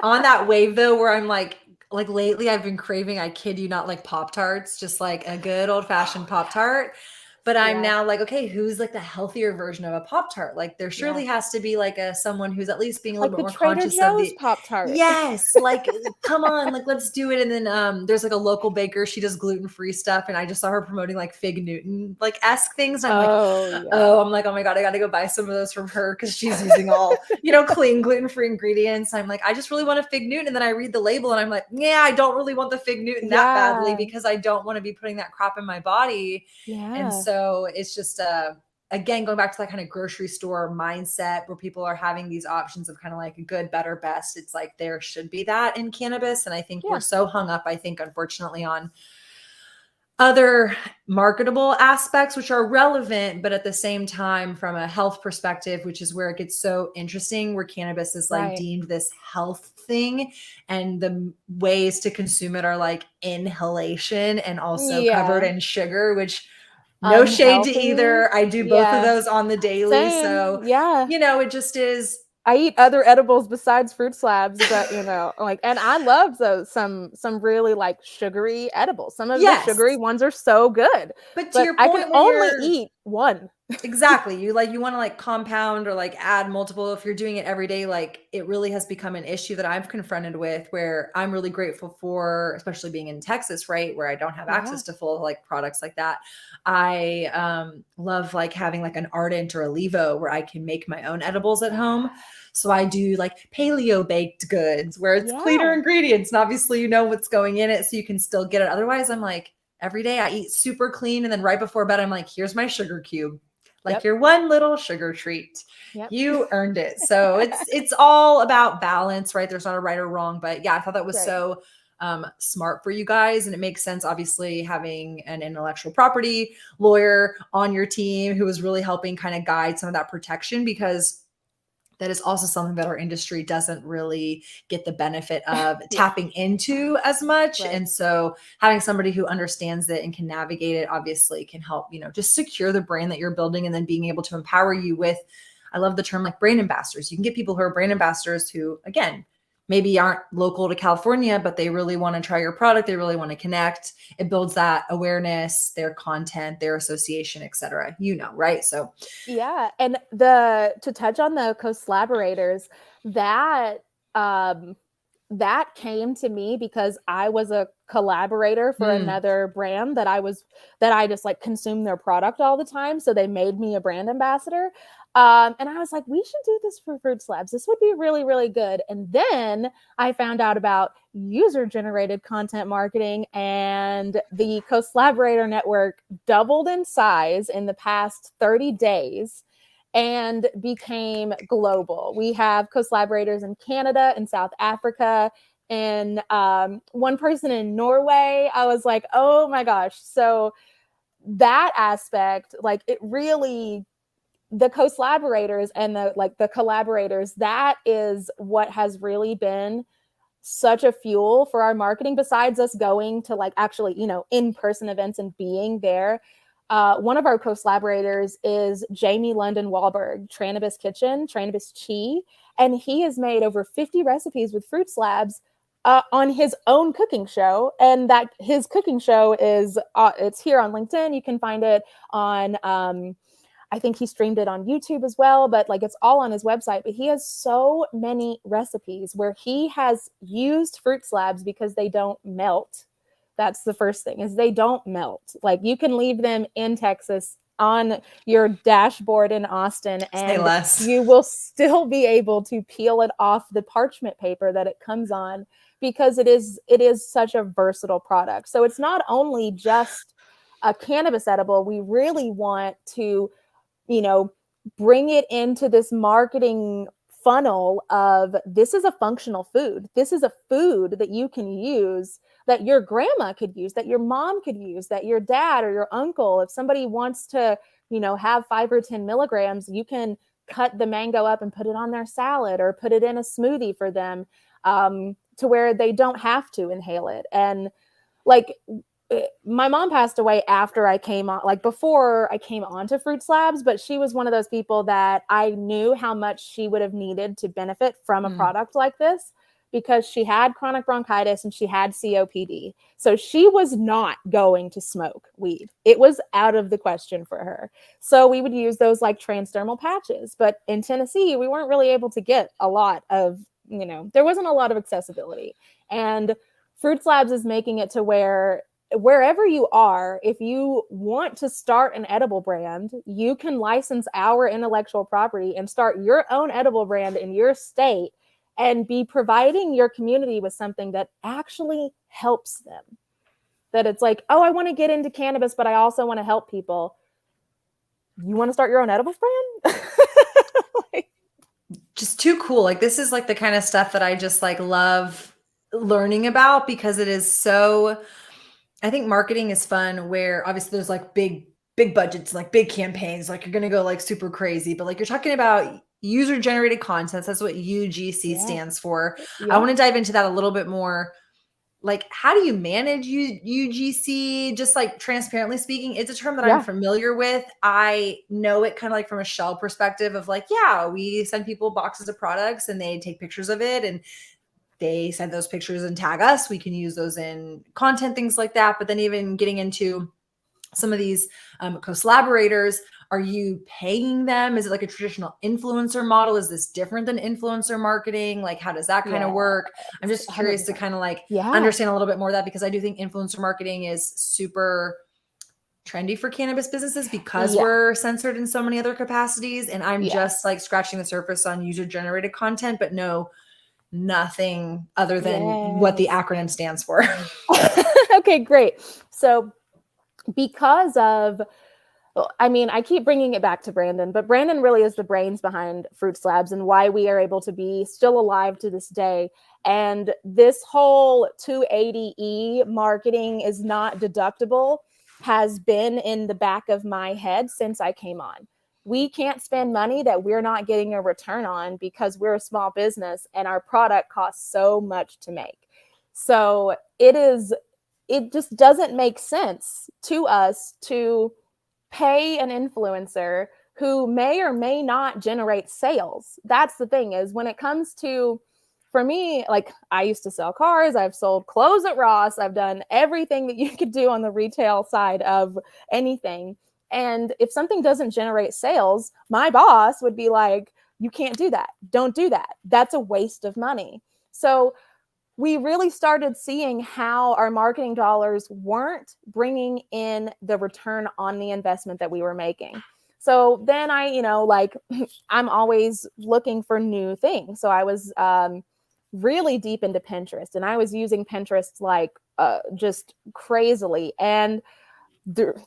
B: on that wave though where I'm like lately I've been craving, I kid you not, like Pop-Tarts, just like a good old-fashioned Pop-Tart. But I'm
A: Yeah.
B: now like, okay, who's like the healthier version of a Pop-Tart? Like there surely
A: Yeah.
B: has to be like a someone who's at least being a little
A: Like
B: bit
A: the
B: more
A: Trader
B: conscious of
A: Joe's
B: the
A: Pop-Tart.
B: yes, like come on, like let's do it. And then there's like a local baker, she does gluten-free stuff, and I just saw her promoting like Fig Newton like esque things. And I'm like,
A: Oh, yeah.
B: oh, I'm like, oh my God, I gotta go buy some of those from her because she's using all, clean gluten-free ingredients. I'm like, I just really want a Fig Newton. And then I read the label and I'm like, yeah, I don't really want the Fig Newton that badly
A: Yeah.
B: because I don't want to be putting that crap in my body. And
A: Yeah.
B: so it's just again, going back to that kind of grocery store mindset where people are having these options of kind of like good, better, best. It's like there should be that in cannabis. And I think we're
A: Yeah.
B: so hung up, I think, unfortunately, on other marketable aspects which are relevant, but at the same time from a health perspective, which is where it gets so interesting, where cannabis is like
A: Right.
B: deemed this health thing, and the ways to consume it are like inhalation and also covered
A: Yeah.
B: in sugar, which no shade to
A: Unhealthy.
B: either. I do both of
A: Yeah.
B: those on the daily.
A: Same.
B: So,
A: Yeah.
B: it just is.
A: I eat other edibles besides Fruitslabs, but like, and I love those some really like sugary edibles. Some of the
B: Yes.
A: sugary ones are so good,
B: But to
A: but
B: your
A: I can
B: point, when
A: only
B: you're
A: eat one.
B: exactly. You want to like compound or like add multiple. If you're doing it every day, like it really has become an issue that I've confronted with, where I'm really grateful for, especially being in Texas, right? Where I don't have
A: Yeah.
B: access to full like products like that. I love like having like an Ardent or a Levo where I can make my own edibles at
A: Yeah.
B: home. So I do like paleo baked goods where it's cleaner
A: Yeah.
B: ingredients. And obviously, you know what's going in it. So you can still get it. Otherwise, I'm like, every day I eat super clean. And then right before bed, I'm like, here's my sugar cube, like
A: Yep.
B: your one little sugar treat.
A: Yep.
B: You earned it. So it's all about balance, right? There's not a right or wrong, but yeah, I thought that was
A: Right.
B: so smart for you guys. And it makes sense, obviously, having an intellectual property lawyer on your team who is really helping kind of guide some of that protection, because that is also something that our industry doesn't really get the benefit of
A: Yeah.
B: tapping into as much.
A: Right.
B: And so having somebody who understands it and can navigate it obviously can help, just secure the brand that you're building, and then being able to empower you with, I love the term like brand ambassadors. You can get people who are brand ambassadors who, again, maybe aren't local to California, but they really want to try your product. They really want to connect. It builds that awareness, their content, their association, et cetera, right? So
A: Yeah, and to touch on the collaborators, that um that came to me because I was a collaborator for
B: mm,
A: another brand that I just like consumed their product all the time. So they made me a brand ambassador. And I was like, we should do this for Fruitslabs. This would be really, really good. And then I found out about user generated content marketing, and the collaborator network doubled in size in the past 30 days and became global. We have collaborators in Canada and South Africa, and one person in Norway. I was like, oh my gosh. So that aspect, like it really, the collaborators and the collaborators, that is what has really been such a fuel for our marketing, besides us going to like actually in-person events and being there. One of our collaborators is Jamie London Wahlberg, Tranibus Kitchen, Tranibus Chi, and he has made over 50 recipes with Fruitslabs on his own cooking show. And that his cooking show is it's here on LinkedIn. You can find it on I think he streamed it on YouTube as well, but like it's all on his website. But he has so many recipes where he has used Fruitslabs because they don't melt. That's the first thing, is they don't melt. Like you can leave them in Texas on your dashboard in Austin
B: say
A: and
B: less.
A: you will still be able to peel it off the parchment paper that it comes on, because it is such a versatile product. So it's not only just a cannabis edible. We really want to bring it into this marketing funnel of, this is a functional food. This is a food that you can use, that your grandma could use, that your mom could use, that your dad or your uncle, if somebody wants to, have 5 or 10 milligrams, you can cut the mango up and put it on their salad or put it in a smoothie for them, to where they don't have to inhale it. And like my mom passed away after I came on, like before I came on to Fruitslabs, but she was one of those people that I knew how much she would have needed to benefit from a product like this, because she had chronic bronchitis and she had COPD. So she was not going to smoke weed. It was out of the question for her. So we would use those like transdermal patches. But in Tennessee, we weren't really able to get a lot of, there wasn't a lot of accessibility. And Fruitslabs is making it to where wherever you are, if you want to start an edible brand, you can license our intellectual property and start your own edible brand in your state and be providing your community with something that actually helps them. That it's like, oh, I want to get into cannabis, but I also want to help people. You want to start your own edibles brand?
B: Just too cool. Like, this is like the kind of stuff that I just like love learning about, because it is so, I think marketing is fun where obviously there's like big budgets, like big campaigns, like you're going to go like super crazy, but like you're talking about user generated content. That's what UGC stands for. I want to dive into that a little bit more. Like, how do you manage UGC? Just like transparently speaking, it's a term that I'm familiar with. I know it kind of like from a shell perspective of like, yeah, we send people boxes of products and they take pictures of it and they send those pictures and tag us. We can use those in content, things like that. But then even getting into some of these collaborators, are you paying them? Is it like a traditional influencer model? Is this different than influencer marketing? Like, how does that kind of work? I'm just curious to kind of like understand a little bit more of that, because I do think influencer marketing is super trendy for cannabis businesses because we're censored in so many other capacities. And I'm just like scratching the surface on user generated content, but nothing other than what the acronym stands for.
A: Okay, great. So because of, I mean, I keep bringing it back to Brandon, but Brandon really is the brains behind Fruitslabs and why we are able to be still alive to this day. And this whole 280E marketing is not deductible has been in the back of my head since I came on. We can't spend money that we're not getting a return on because we're a small business and our product costs so much to make. So it just doesn't make sense to us to pay an influencer who may or may not generate sales. That's the thing, is when it comes to, for me, like I used to sell cars, I've sold clothes at Ross, I've done everything that you could do on the retail side of anything. And if something doesn't generate sales, my boss would be like, you can't do that. Don't do that. That's a waste of money. So we really started seeing how our marketing dollars weren't bringing in the return on the investment that we were making. So then I'm always looking for new things. So I was really deep into Pinterest, and I was using Pinterest like just crazily. And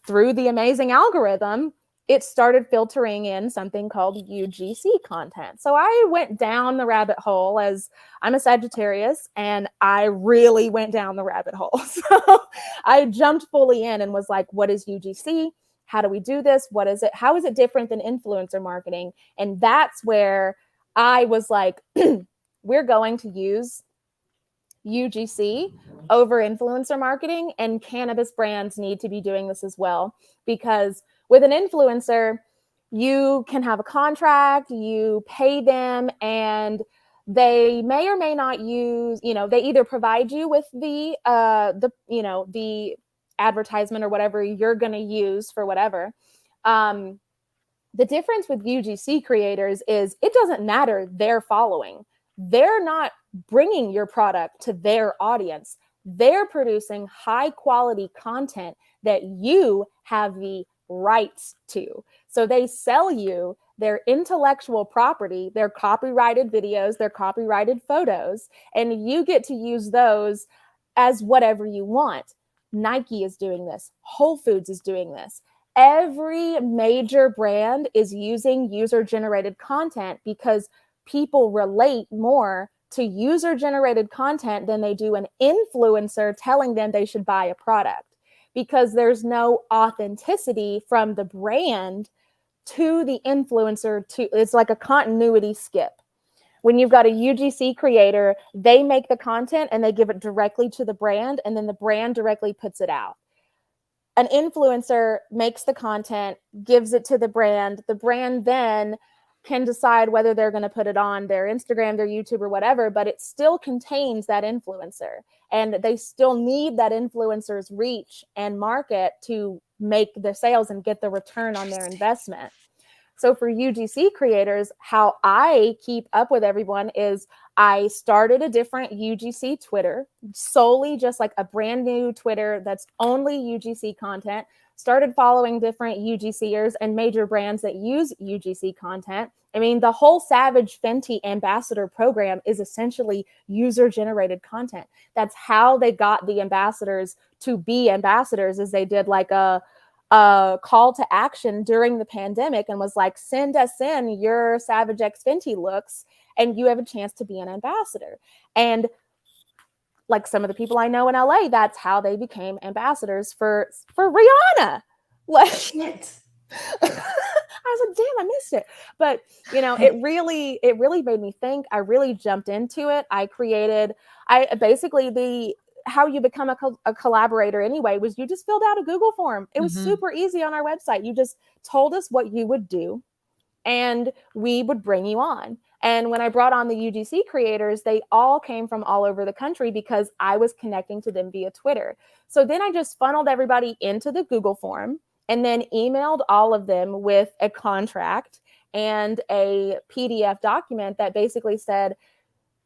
A: through the amazing algorithm, it started filtering in something called UGC content. So I went down the rabbit hole, as I'm a Sagittarius, and I really went down the rabbit hole. So I jumped fully in and was like, what is UGC? How do we do this? What is it? How is it different than influencer marketing? And that's where I was like, we're going to use UGC over influencer marketing, and cannabis brands need to be doing this as well, because with an influencer, you can have a contract, you pay them, and they may or may not use, they either provide you with the advertisement or whatever you're going to use for whatever. The difference with UGC creators is it doesn't matter their following. They're not bringing your product to their audience. They're producing high quality content that you have the rights to. So they sell you their intellectual property, their copyrighted videos, their copyrighted photos, and you get to use those as whatever you want. Nike is doing this. Whole Foods is doing this. Every major brand is using user-generated content because people relate more to user-generated content than they do an influencer telling them they should buy a product, because there's no authenticity from the brand to the influencer. It's like a continuity skip. When you've got a UGC creator, they make the content and they give it directly to the brand, and then the brand directly puts it out. an influencer makes the content, gives it to the brand then can decide whether they're going to put it on their Instagram, their YouTube, or whatever, but it still contains that influencer. And they still need that influencer's reach and market to make the sales and get the return on their investment. So for UGC creators, how I keep up with everyone is I started a different UGC Twitter, solely just like a brand new Twitter that's only UGC content. Started following different UGCers and major brands that use UGC content. I mean, the whole Savage Fenty ambassador program is essentially user-generated content. That's how they got the ambassadors to be ambassadors, is they did like a call to action during the pandemic and was like, send us in your Savage X Fenty looks and you have a chance to be an ambassador. And like some of the people I know in LA, that's how they became ambassadors for Rihanna. Like, shit. I was like, damn, I missed it. But, you know, it really made me think. I really jumped into it. How you become a collaborator anyway was you just filled out a Google form. It was super easy on our website. You just told us what you would do and we would bring you on. And when I brought on the UGC creators, they all came from all over the country because I was connecting to them via Twitter. So then I just funneled everybody into the Google form and then emailed all of them with a contract and a PDF document that basically said,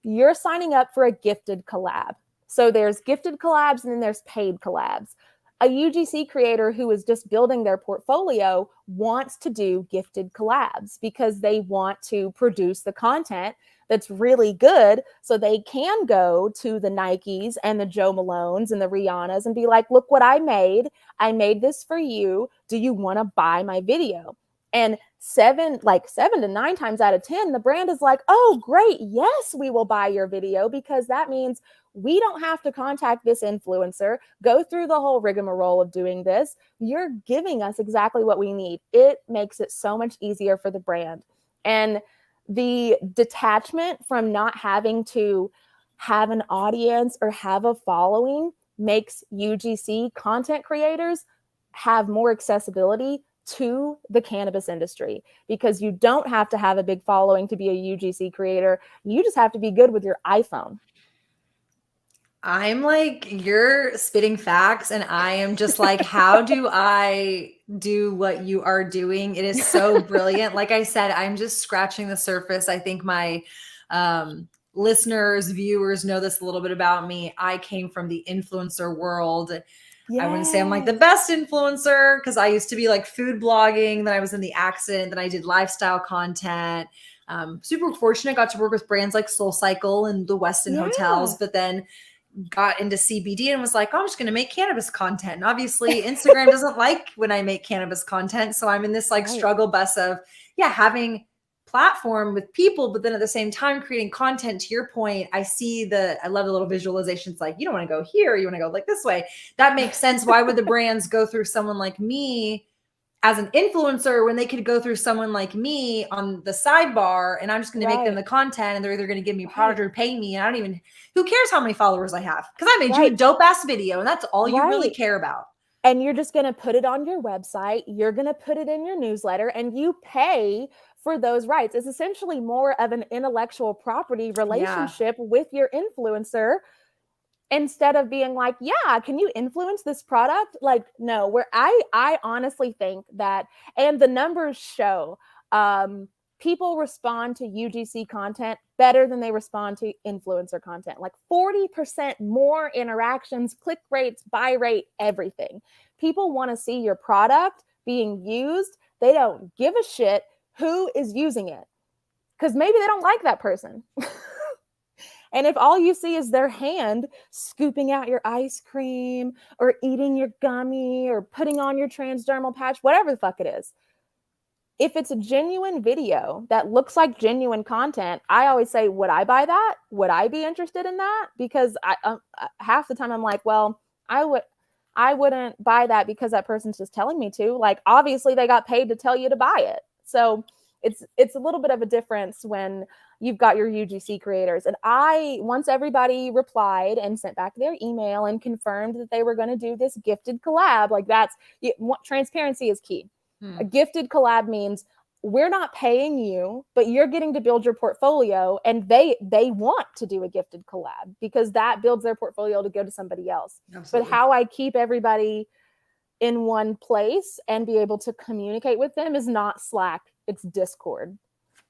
A: you're signing up for a gifted collab. So there's gifted collabs and then there's paid collabs. A UGC creator who is just building their portfolio wants to do gifted collabs because they want to produce the content that's really good so they can go to the Nikes and the Joe Malones and the Rihannas and be like, look what I made. I made this for you. Do you want to buy my video? And 7 to 9 times out of 10, the brand is like, oh, great. Yes, we will buy your video because that means we don't have to contact this influencer, go through the whole rigmarole of doing this. You're giving us exactly what we need. It makes it so much easier for the brand. And the detachment from not having to have an audience or have a following makes UGC content creators have more accessibility to the cannabis industry because you don't have to have a big following to be a UGC creator. You just have to be good with your iPhone.
B: I'm like, you're spitting facts and I am just like, how do I do what you are doing? It is so brilliant. Like I said, I'm just scratching the surface. I think my listeners, viewers know this a little bit about me. I came from the influencer world. Yes. I wouldn't say I'm like the best influencer because I used to be like food blogging. Then I was in the accident. Then I did lifestyle content. Super fortunate. Got to work with brands like SoulCycle and the Westin hotels, but then got into CBD and was like, oh, I'm just going to make cannabis content. And obviously Instagram doesn't like when I make cannabis content. So I'm in this like struggle bus of, having platform with people, but then at the same time creating content. To your point, I love the little visualizations. Like, you don't want to go here. You want to go like this way. That makes sense. Why would the brands go through someone like me as an influencer when they could go through someone like me on the sidebar and I'm just going to make them the content and they're either going to give me a product or pay me. And who cares how many followers I have? Because I made you a dope ass video and that's all you really care about.
A: And you're just going to put it on your website. You're going to put it in your newsletter and you pay for those rights. It's essentially more of an intellectual property relationship with your influencer. Instead of being like, can you influence this product? Like, no, where I honestly think that, and the numbers show, people respond to UGC content better than they respond to influencer content. Like 40% more interactions, click rates, buy rate, everything. People want to see your product being used. They don't give a shit who is using it because maybe they don't like that person. And if all you see is their hand scooping out your ice cream or eating your gummy or putting on your transdermal patch, whatever the fuck it is, if it's a genuine video that looks like genuine content, I always say, would I buy that? Would I be interested in that? Because half the time I'm like, well, I wouldn't buy that because that person's just telling me to. Like, obviously they got paid to tell you to buy it. So it's a little bit of a difference when you've got your UGC creators. And once everybody replied and sent back their email and confirmed that they were going to do this gifted collab, like transparency is key. A gifted collab means we're not paying you, but you're getting to build your portfolio, and they want to do a gifted collab because that builds their portfolio to go to somebody else.
B: Absolutely.
A: But how I keep everybody in one place and be able to communicate with them is not Slack, it's Discord.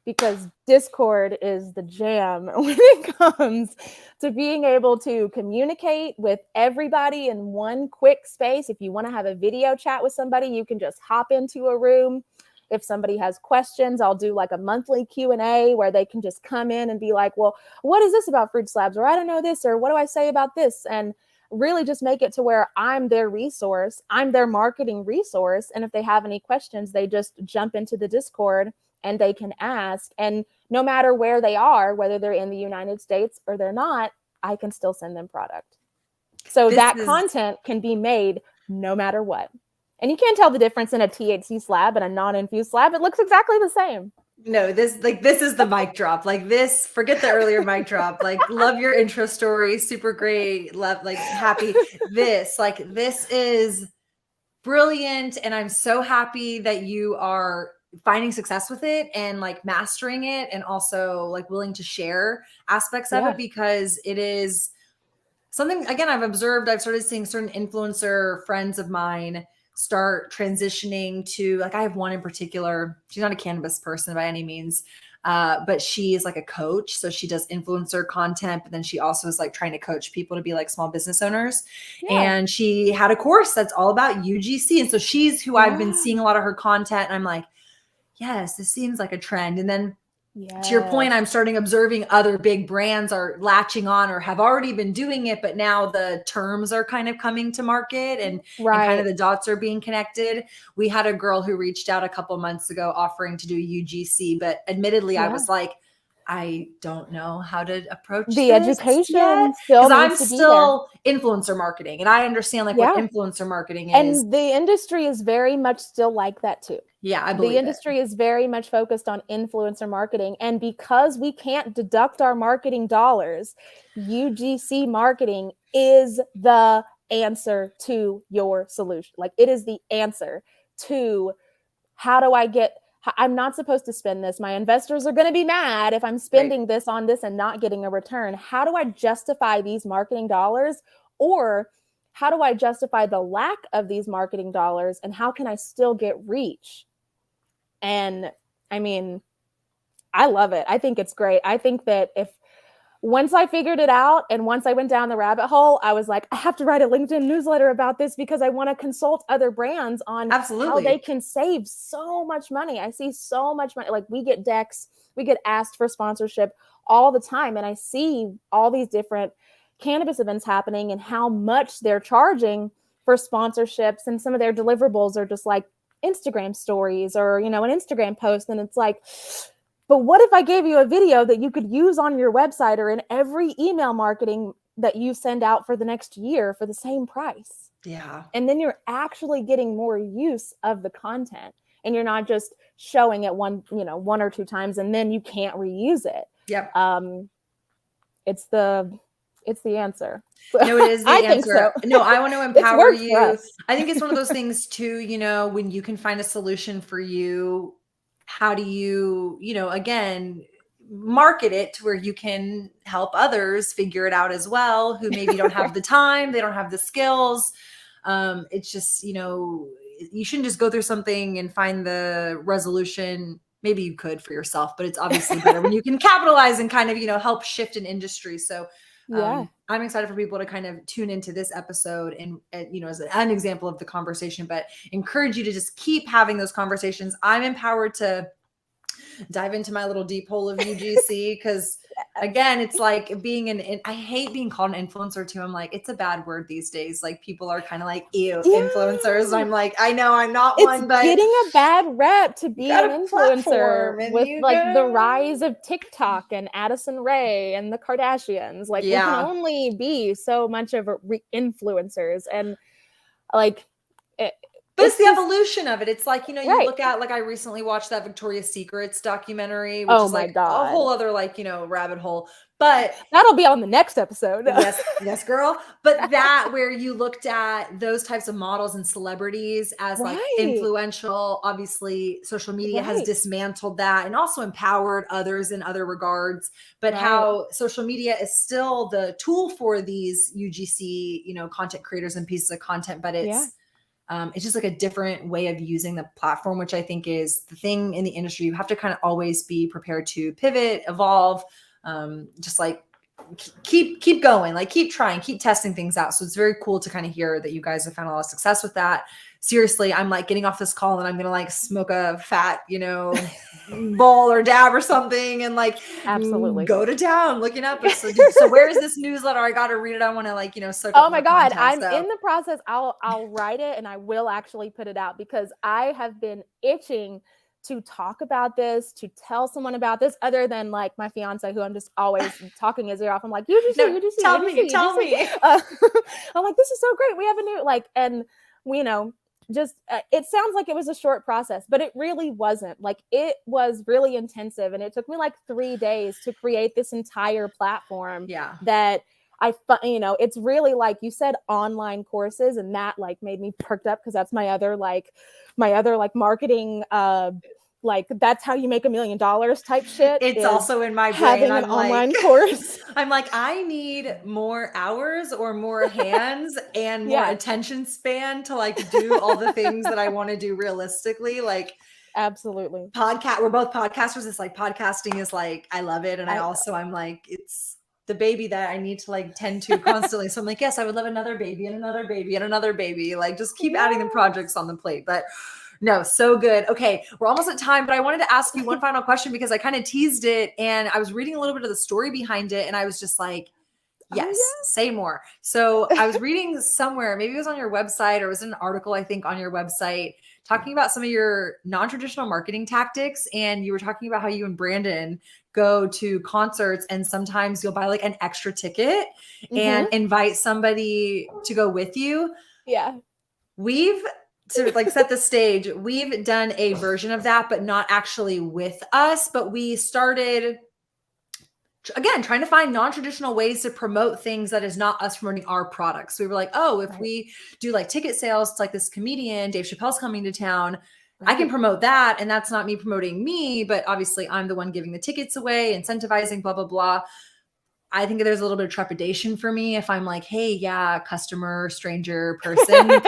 A: Because Discord is the jam when it comes to being able to communicate with everybody in one quick space. If you want to have a video chat with somebody, you can just hop into a room. If somebody has questions, I'll do like a monthly Q&A where they can just come in and be like, well, what is this about Fruitslabs? Or I don't know this, or what do I say about this? And really just make it to where I'm their resource. I'm their marketing resource. And if they have any questions, they just jump into the Discord and they can ask. And no matter where they are, whether they're in the United States or they're not, I can still send them product. So content can be made no matter what. And you can't tell the difference in a THC slab and a non-infused slab. It looks exactly the same.
B: No, this is the mic drop. Like this, forget the earlier mic drop. Like, love your intro story. Super great. Love, like, happy. This is brilliant. And I'm so happy that you are finding success with it and like mastering it, and also like willing to share aspects of it, because it is something, again, I've started seeing certain influencer friends of mine start transitioning to, like, I have one in particular. She's not a cannabis person by any means, but she is like a coach. So she does influencer content, but then she also is like trying to coach people to be like small business owners. Yeah. And she had a course that's all about UGC. And so she's who I've been seeing a lot of her content. And I'm like, yes, this seems like a trend. And then to your point, I'm starting observing other big brands are latching on or have already been doing it, but now the terms are kind of coming to market and kind of the dots are being connected. We had a girl who reached out a couple months ago offering to do UGC, but admittedly, I was like, I don't know how to approach
A: the education because
B: I'm still influencer marketing, and I understand like what influencer marketing is.
A: And the industry is very much still like that too.
B: Yeah, I believe
A: the industry is very much focused on influencer marketing, and because we can't deduct our marketing dollars, UGC marketing is the answer to your solution. Like, it is the answer to how do I get. I'm not supposed to spend this. My investors are going to be mad if I'm spending this on this and not getting a return. How do I justify these marketing dollars? Or how do I justify the lack of these marketing dollars? And how can I still get reach? And I mean, I love it. I think it's great. I think that once I figured it out and once I went down the rabbit hole, I was like, I have to write a LinkedIn newsletter about this because I want to consult other brands on how they can save so much money. I see so much money. Like, we get decks, we get asked for sponsorship all the time. And I see all these different cannabis events happening and how much they're charging for sponsorships. And some of their deliverables are just like Instagram stories or, an Instagram post. And it's like, but what if I gave you a video that you could use on your website or in every email marketing that you send out for the next year for the same price?
B: Yeah.
A: And then you're actually getting more use of the content, and you're not just showing it one or two times and then you can't reuse it.
B: Yep.
A: It's the answer.
B: No, it is the answer. So. No, I want to empower you. I think it's one of those things too, when you can find a solution for you, how do you, again, market it to where you can help others figure it out as well, who maybe don't have the time, they don't have the skills. It's just, you shouldn't just go through something and find the resolution. Maybe you could for yourself, but it's obviously better when you can capitalize and kind of, help shift an industry. So I'm excited for people to kind of tune into this episode and as an example of the conversation, but encourage you to just keep having those conversations. I'm empowered to dive into my little deep hole of UGC because again, it's like I hate being called an influencer too. I'm like, it's a bad word these days. Like, people are kind of like, ew, influencers. I'm like, I know I'm not one, but
A: getting a bad rep to be an influencer with like the rise of TikTok and Addison Rae and the Kardashians. Like, we can only be so much of influencers, and like
B: But it's the evolution of it. It's like, you know, you
A: right.
B: look at, like, I recently watched that Victoria's Secrets documentary, which
A: Oh
B: is
A: my
B: like a
A: God.
B: whole other, like, you know, rabbit hole. But
A: That'll be on the next episode.
B: yes, yes, girl. But that where you looked at those types of models and celebrities as like
A: Right.
B: influential, obviously social media has
A: Right.
B: dismantled that and also empowered others in other regards. But
A: Right.
B: how social media is still the tool for these UGC, you know, content creators and pieces of content, but
A: Yeah.
B: it's just like a different way of using the platform, which I think is the thing in the industry. You have to kind of always be prepared to pivot, evolve, just like keep going, like keep trying, keep testing things out. So it's very cool to kind of hear that you guys have found a lot of success with that. Seriously, I'm like getting off this call and I'm gonna like smoke a fat, you know, bowl or dab or something and like
A: Absolutely.
B: go to town looking up. So where is this newsletter? I gotta read it. I want to like, you know, soak up
A: Oh my
B: more
A: God.
B: content.
A: I'm
B: So
A: in the process. I'll write it and I will actually put it out because I have been itching to talk about this, to tell someone about this, other than like my fiance, who I'm just always talking his ear off. I'm like, UGC,
B: no,
A: UGC,
B: tell
A: UGC,
B: me, tell
A: UGC.
B: me.
A: I'm like, this is so great. We have a new like, and you know, just it sounds like it was a short process, but it really wasn't. Like it was really intensive, and it took me like 3 days to create this entire platform.
B: Yeah.
A: That you know, it's really like you said, online courses, and that like made me perked up because that's my other like marketing like that's how you make $1 million type shit.
B: It's
A: Is
B: also in my brain.
A: having an
B: I'm
A: online
B: like,
A: course.
B: I'm like, I need more hours or more hands and more
A: Yes.
B: attention span to like do all the things that I want to do realistically. Like
A: Absolutely.
B: we're both podcasters. It's like podcasting is like, I love it. And I'm like, it's the baby that I need to like tend to constantly. So I'm like, yes, I would love another baby and another baby and another baby. Like just keep adding the projects on the plate. But no, so good. Okay, we're almost at time, but I wanted to ask you one final question because I kind of teased it and I was reading a little bit of the story behind it and I was just like, yes, say more. So I was reading somewhere, maybe it was on your website or it was an article, I think, on your website talking about some of your non-traditional marketing tactics. And you were talking about how you and Brandon go to concerts and sometimes you'll buy like an extra ticket and invite somebody to go with you.
A: Yeah.
B: We've to like set the stage. We've done a version of that, but not actually with us. But we started again trying to find non-traditional ways to promote things that is not us promoting our products. So we were like, oh, if we do like ticket sales, it's like this comedian Dave Chappelle's coming to town. I can promote that, and that's not me promoting me, but obviously I'm the one giving the tickets away, incentivizing, blah blah blah. I think there's a little bit of trepidation for me if I'm like, hey, yeah, customer, stranger, person,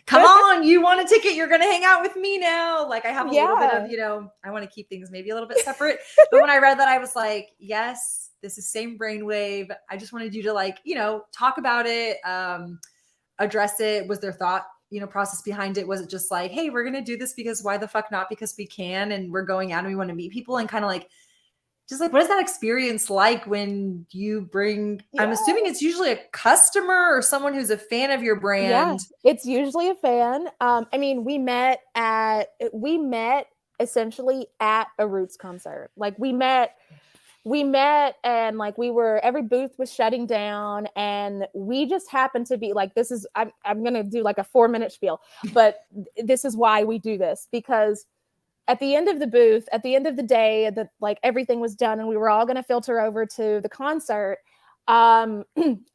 B: come on, you want a ticket, you're gonna hang out with me now. Like I have a little bit of, you know, I want to keep things maybe a little bit separate. But when I read that, I was like, yes, this is same brainwave. I just wanted you to like, you know, talk about it, address it. Was there thought, you know, process behind it? Was it just like, hey, we're gonna do this because why the fuck not? Because we can, and we're going out and we want to meet people, and kind of like just like, what is that experience like when you bring, I'm assuming it's usually a customer or someone who's a fan of your brand.
A: Yeah, it's usually a fan. I mean, we met essentially at a Roots concert. Like we met and like every booth was shutting down and we just happened to be like, I'm going to do like a 4-minute spiel, but this is why we do this, because at the end of the booth, at the end of the day, that like everything was done and we were all going to filter over to the concert. I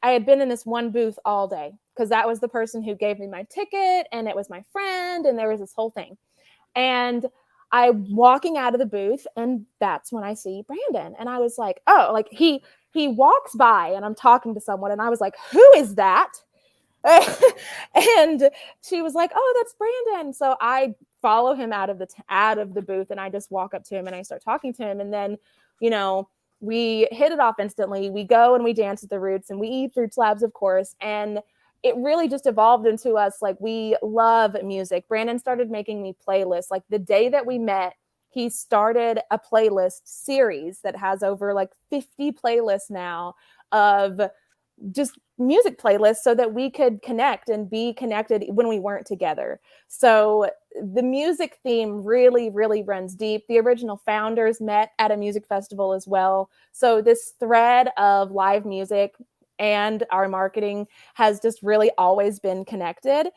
A: had been in this one booth all day because that was the person who gave me my ticket and it was my friend and there was this whole thing. And I'm walking out of the booth and that's when I see Brandon. And I was like, oh, like he walks by and I'm talking to someone and I was like, who is that? And she was like, oh, that's Brandon. So I follow him out of the booth and I just walk up to him and I start talking to him. And then, you know, we hit it off instantly. We go and we dance at the Roots and we eat Fruitslabs, of course. And it really just evolved into us. Like we love music. Brandon started making me playlists. Like the day that we met, he started a playlist series that has over like 50 playlists now of just music playlists so that we could connect and be connected when we weren't together. So the music theme really, really runs deep. The original founders met at a music festival as well. So this thread of live music and our marketing has just really always been connected.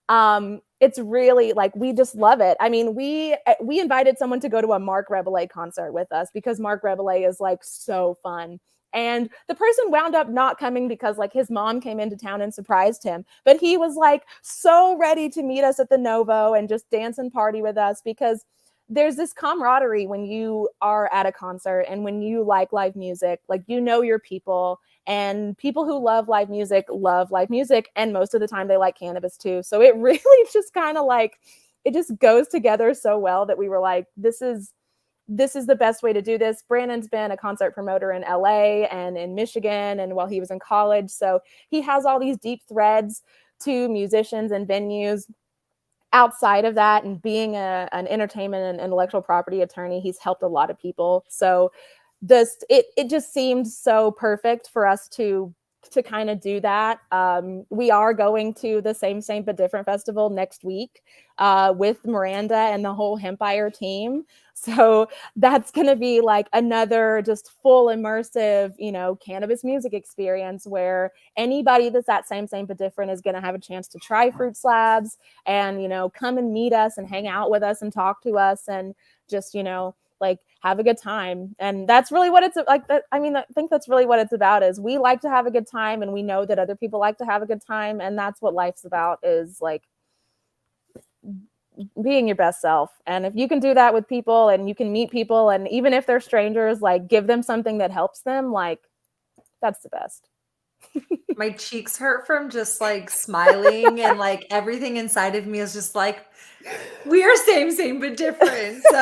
A: It's really like, we just love it. I mean, we invited someone to go to a Mark Rebillet concert with us because Mark Rebillet is like so fun. And the person wound up not coming because like his mom came into town and surprised him. But he was like so ready to meet us at the Novo and just dance and party with us, because there's this camaraderie when you are at a concert and when you like live music, like, you know, your people, and people who love live music, and most of the time they like cannabis too. So it really just kind of like, it just goes together so well that we were like, this is the best way to do this. Brandon's been a concert promoter in LA and in Michigan, and while he was in college, so he has all these deep threads to musicians and venues. Outside of that, and being an entertainment and intellectual property attorney, he's helped a lot of people. So it just seemed so perfect for us to kind of do that. We are going to the Same But Different festival next week with Miranda and the whole Hempire team. So that's going to be like another just full immersive, you know, cannabis music experience where anybody that's at Same But Different is going to have a chance to try Fruitslabs and, you know, come and meet us and hang out with us and talk to us and just, you know, like, have a good time. And that's really what it's like. I mean, I think that's really what it's about, is we like to have a good time, and we know that other people like to have a good time. And that's what life's about, is like being your best self. And if you can do that with people, and you can meet people, and even if they're strangers, like, give them something that helps them, like, that's the best.
B: My cheeks hurt from just like smiling, and like everything inside of me is just like, we are same but different. So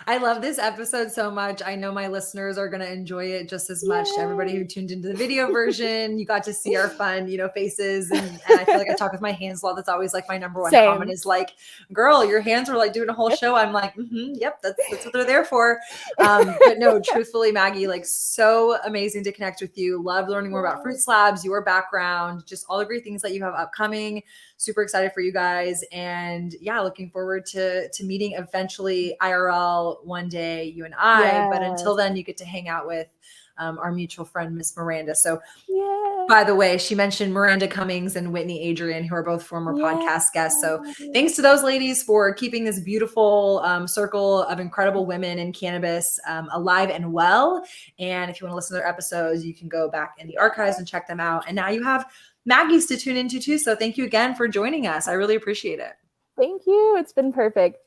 B: I love this episode so much. I know my listeners are going to enjoy it just as much. To everybody who tuned into the video version, you got to see our fun, you know, faces. And I feel like I talk with my hands a lot. That's always like my number one comment is like, girl, your hands were like doing a whole show. I'm like, yep, that's what they're there for. But no, truthfully, Maggie, like, so amazing to connect with you. Love learning more about Fruitslabs, your background, just all the great things that you have upcoming. Super excited for you guys. And yeah, looking forward to meeting eventually IRL one day, you and I. Yes. But until then, you get to hang out with our mutual friend, Miss Miranda. So by the way, she mentioned Miranda Cummings and Whitney Adrian, who are both former podcast guests. So thanks to those ladies for keeping this beautiful circle of incredible women in cannabis alive and well. And if you want to listen to their episodes, you can go back in the archives and check them out. And now you have Maggie's to tune into too. So thank you again for joining us. I really appreciate it.
A: Thank you. It's been perfect.